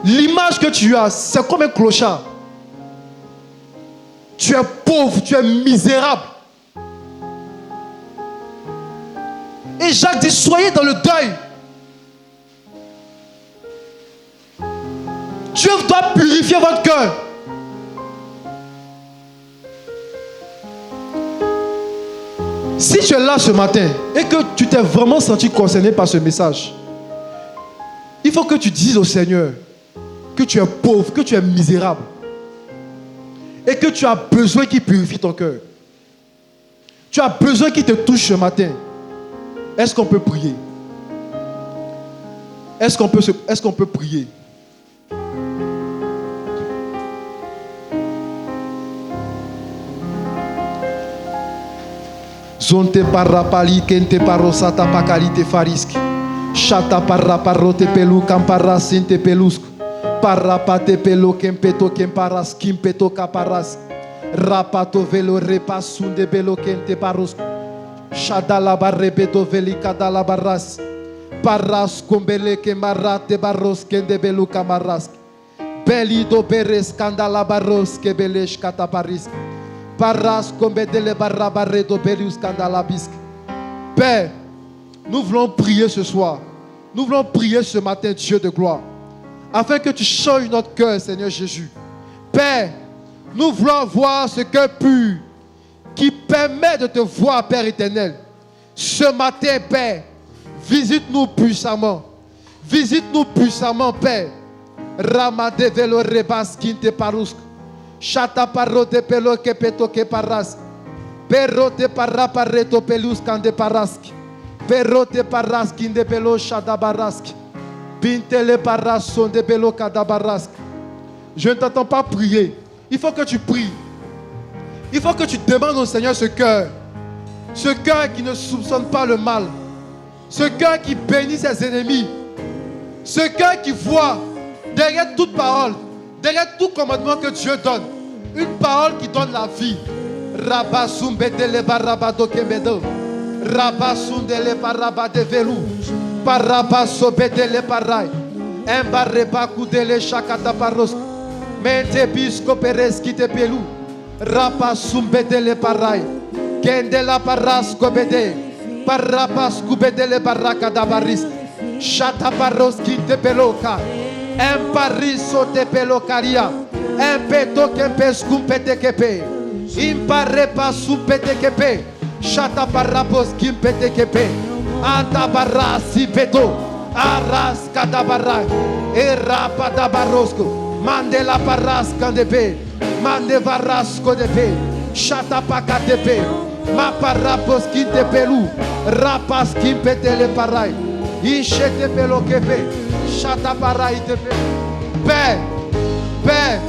l'image que tu as, c'est comme un clochard. Tu es pauvre, tu es misérable. Et Jacques dit, soyez dans le deuil. Dieu doit purifier votre cœur. Si tu es là ce matin et que tu t'es vraiment senti concerné par ce message, il faut que tu dises au Seigneur que tu es pauvre, que tu es misérable et que tu as besoin qu'il purifie ton cœur. Tu as besoin qu'il te touche ce matin. Est-ce qu'on peut prier? Est-ce qu'on peut prier? Zonte parapali kente parosata pakali te fariski. Chata paraparote pelu kampara sinte pelusk. Parapate pelo kempeto kemparas kimpeto kaparas. Rapato velo repasunde belo kente paros. Shadala barrebeto veli kadala barras. Paras kombele kemarate barros kende belu kamaras. Belido beres kandala barros kebelesh kataparis. Paras kombedele barabaredo belius kandalabisk. Père, nous voulons prier ce soir. Nous voulons prier ce matin, Dieu de gloire, afin que tu changes notre cœur, Seigneur Jésus. Père, nous voulons voir ce cœur pur qui permet de te voir, Père éternel. Ce matin, Père, visite-nous puissamment. Visite-nous puissamment, Père. Ramade velo rebas kinte parusk. Chata paro de pelo que peto que paras. Perro de parra pareto pelus kande parask. Perro de paras kinde pelo chada barask. Bintele paras son de pelo kada barask. Je ne t'entends pas prier. Il faut que tu pries. Il faut que tu demandes au Seigneur ce cœur. Ce cœur qui ne soupçonne pas le mal. Ce cœur qui bénit ses ennemis. Ce cœur qui voit derrière toute parole, derrière tout commandement que Dieu donne, une parole qui donne la vie. Rabasum bedele barabado kemedo. Rabasum dele barabade velu. Parabaso bedele parai. Embarreba kudele shakata paros. Mente bisco pereski te pelu. Rabasum bedele parai. Kendela parasco bede. Parabasco bedele baraka dabaris. Shata paros kinte peloka. Empariso te pelocaria. Empeto kempes kumpete kepe. Impare pasum pete kepe. Shata parapos kimpete kepe. Anta barasi peto. Aras kadabara. Erapa dabarosco. Mande la parasca de pe. Mande varasco de pe. Shata pakate pe. Ma parapos kinte pelu. Rapas kimpete le parai. Ishete pelo kepe. Shata parai te pe. Père. Père.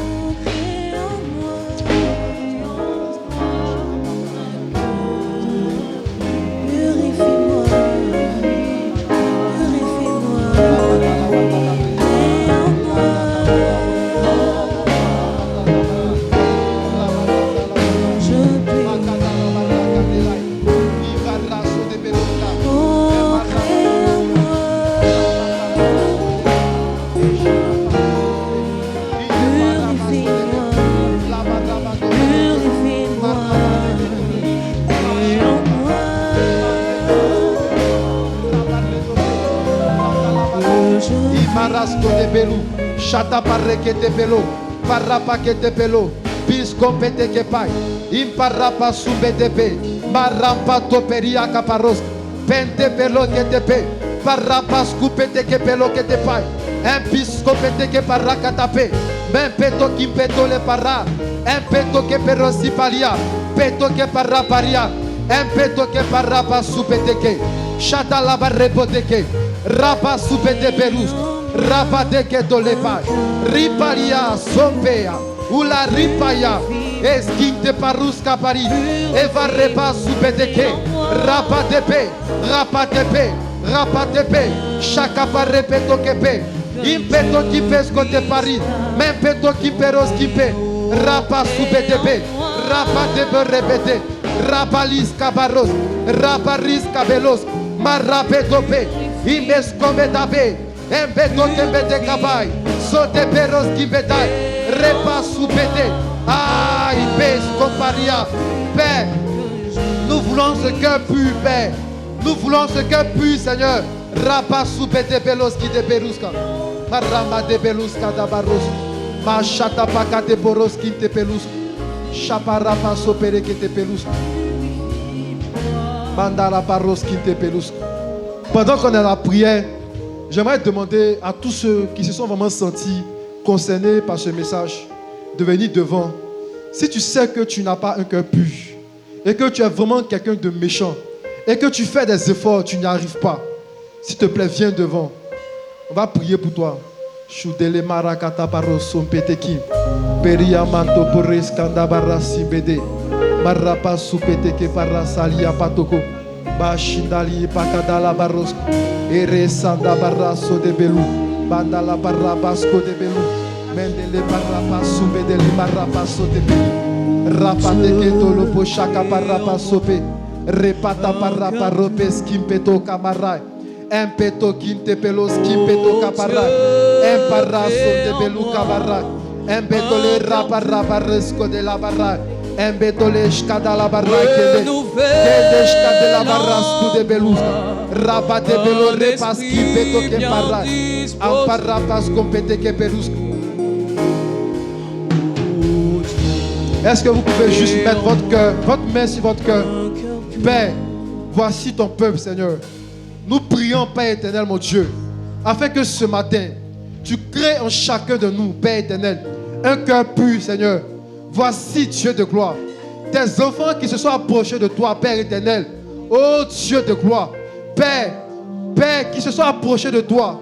Marasco de pelu, chata parreque de pelo, parrapaque de pelo, pisco pete que pai, imparrapa sube de pe, marrampa toperia caparos, pente pelo que te pe, parrapa scupete que pelo que te pai, un pisco pete que parraca tape, ben peto qui peto le parra, un peto que pero si palia, peto que parra paria, un peto que parrapa supete que, chata la barrepote que, rapa supete perus. Rabade que dolepa, riparia, sompea, ula ripaya, esquinte parusca pari, eva repa supedeke, rapatepe, rapatepe, rapatepe, chaka parepeto kepe, impeto ki pesco te pari, mempeto ki peros kipe, rapa supetepe, rapatepe repete, rapalis cabaros, raparis cabelos, marapetope, imes cometape. Embeto kembete kabai, sote peros kibetai, repas soupete, ah, ipes comparia. Père, nous voulons ce cœur pur, Père. Nous voulons ce cœur pur, Seigneur. Rapas soupete pelos qui te peruska, marama de peluska da barros, machata pakate poros qui te peluska, chaparapa sopere qui te peluska, mandara paros qui te peluska. Pendant qu'on est à la prière, j'aimerais demander à tous ceux qui se sont vraiment sentis concernés par ce message de venir devant. Si tu sais que tu n'as pas un cœur pur et que tu es vraiment quelqu'un de méchant et que tu fais des efforts, tu n'y arrives pas, s'il te plaît, viens devant. On va prier pour toi. Shudele marakata barosom peteki. Peria manto pores kandabara simbede. Marapa supeteke parasalia patoko. Bashindali pakadala baros. Ere sanda baraso de belu. Bandala barabasco de belu. Mendele barabaso bedele barabaso de belu. Rapateke tolopo shaka barabasope. Repata parapa ropes kimpeto kamarai. Empeto kinte pelos kimpeto kaparai. Emparaso de belu kabarai. Empeto le rapa rapa resco de la barai. Embedole shkada la barra kede. Kede shkade la barra skude beluska. Rabate belo repaski beto ke parra. Amparra pas kompete ke beluska. Est-ce que vous pouvez juste mettre votre main sur votre cœur? Père, voici ton peuple, Seigneur. Nous prions, Père éternel, mon Dieu, afin que ce matin, tu crées en chacun de nous, Père éternel, un cœur pur, Seigneur. Voici, Dieu de gloire, tes enfants qui se sont approchés de toi, Père éternel. Oh Dieu de gloire, Père, qui se sont approchés de toi,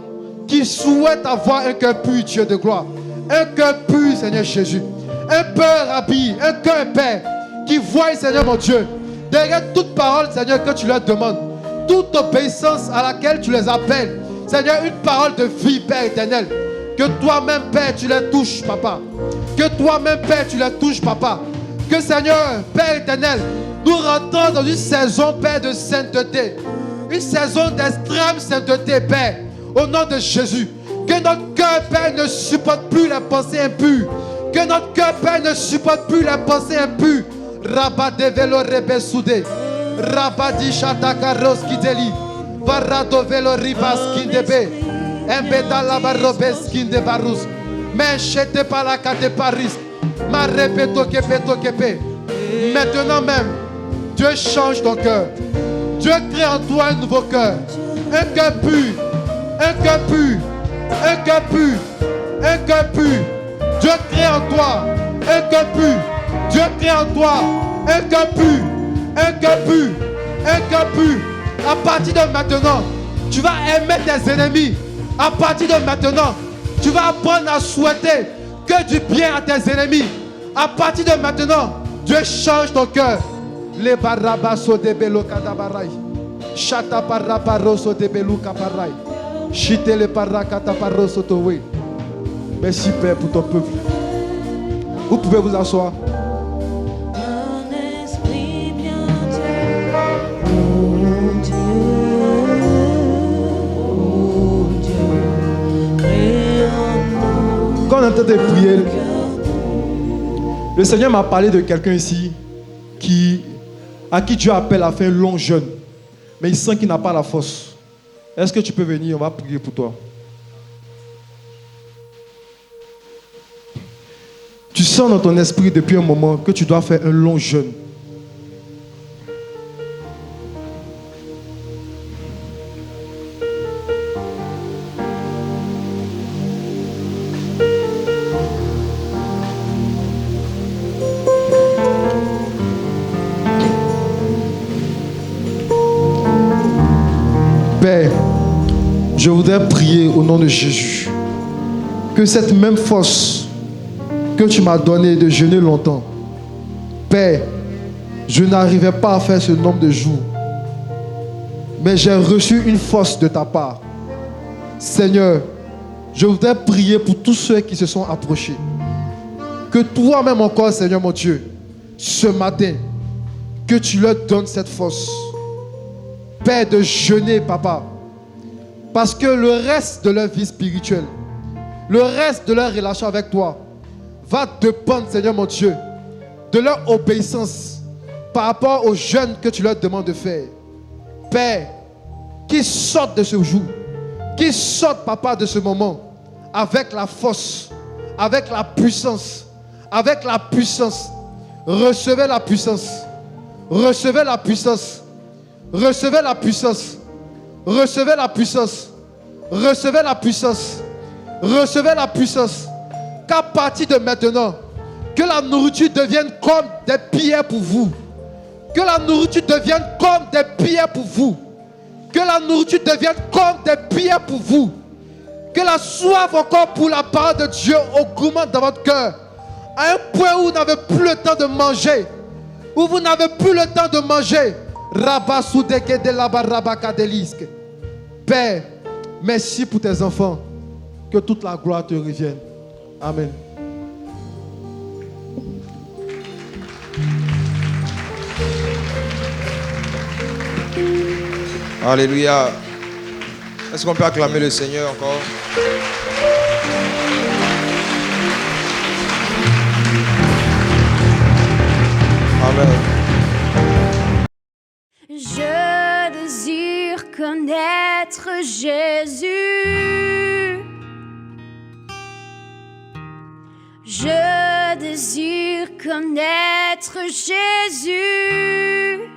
qui souhaitent avoir un cœur pur, Dieu de gloire. Un cœur pur, Seigneur Jésus. Un cœur habillé, un cœur, Père, qui voit, Seigneur mon Dieu, derrière toute parole, Seigneur, que tu leur demandes, toute obéissance à laquelle tu les appelles, Seigneur, une parole de vie, Père éternel. Que toi-même, Père, tu les touches, Papa. Que toi-même, Père, tu les touches, Papa. Que, Seigneur, Père éternel, nous rentrons dans une saison, Père, de sainteté. Une saison d'extrême sainteté, Père, au nom de Jésus. Que notre cœur, Père, ne supporte plus les pensées impures. Que notre cœur, Père, ne supporte plus les pensées impures. Rabat de velo rebe soudé. Rabat di chataka roskideli. Varado velo ribas kindebe. Embeda la barrobe skinde barus. Mais chete palaka de Paris. Ma repeto kepe. Maintenant même, Dieu change ton cœur. Dieu crée en toi un nouveau cœur. Un cœur pur. Un cœur pur. Un cœur pur. Un cœur pur. Dieu crée en toi un cœur pur. Dieu crée en toi un cœur pur. Un cœur pur. Un cœur pur. À partir de maintenant, tu vas aimer tes ennemis. À partir de maintenant, tu vas apprendre à souhaiter que du bien à tes ennemis. À partir de maintenant, Dieu change ton cœur. Les barabaso de belo kadabarai. Chata parabaroso de belu kaparai. Chite le parakata paroso towe. Merci Père pour ton peuple. Vous pouvez vous asseoir. Quand on entend des prières, le Seigneur m'a parlé de quelqu'un ici à qui Dieu appelle à faire un long jeûne. Mais il sent qu'il n'a pas la force. Est-ce que tu peux venir? On va prier pour toi. Tu sens dans ton esprit depuis un moment que tu dois faire un long jeûne. Père, je voudrais prier au nom de Jésus que cette même force que tu m'as donné de jeûner longtemps. Père, je n'arrivais pas à faire ce nombre de jours. Mais j'ai reçu une force de ta part. Seigneur, je voudrais prier pour tous ceux qui se sont approchés. Que toi-même encore, Seigneur mon Dieu, ce matin, que tu leur donnes cette force. Père, de jeûner, Papa. Parce que le reste de leur vie spirituelle, le reste de leur relation avec toi, va dépendre, Seigneur mon Dieu, de leur obéissance par rapport au jeûne que tu leur demandes de faire. Père, qu'ils sortent de ce jour, qu'ils sortent, Papa, de ce moment, avec la force, avec la puissance, avec la puissance. Recevez la puissance, recevez la puissance, recevez la puissance, recevez la puissance, recevez la puissance, recevez la puissance. Qu'à partir de maintenant, que la nourriture devienne comme des pierres pour vous. Que la nourriture devienne comme des pierres pour vous. Que la nourriture devienne comme des pierres pour vous. Que la soif encore pour la parole de Dieu augmente dans votre cœur. À un point où vous n'avez plus le temps de manger. Où vous n'avez plus le temps de manger. Père, merci pour tes enfants. Que toute la gloire te revienne. Amen. Alléluia. Est-ce qu'on peut acclamer le Seigneur encore? Amen. Je désire connaître Jésus. Je désire connaître Jésus.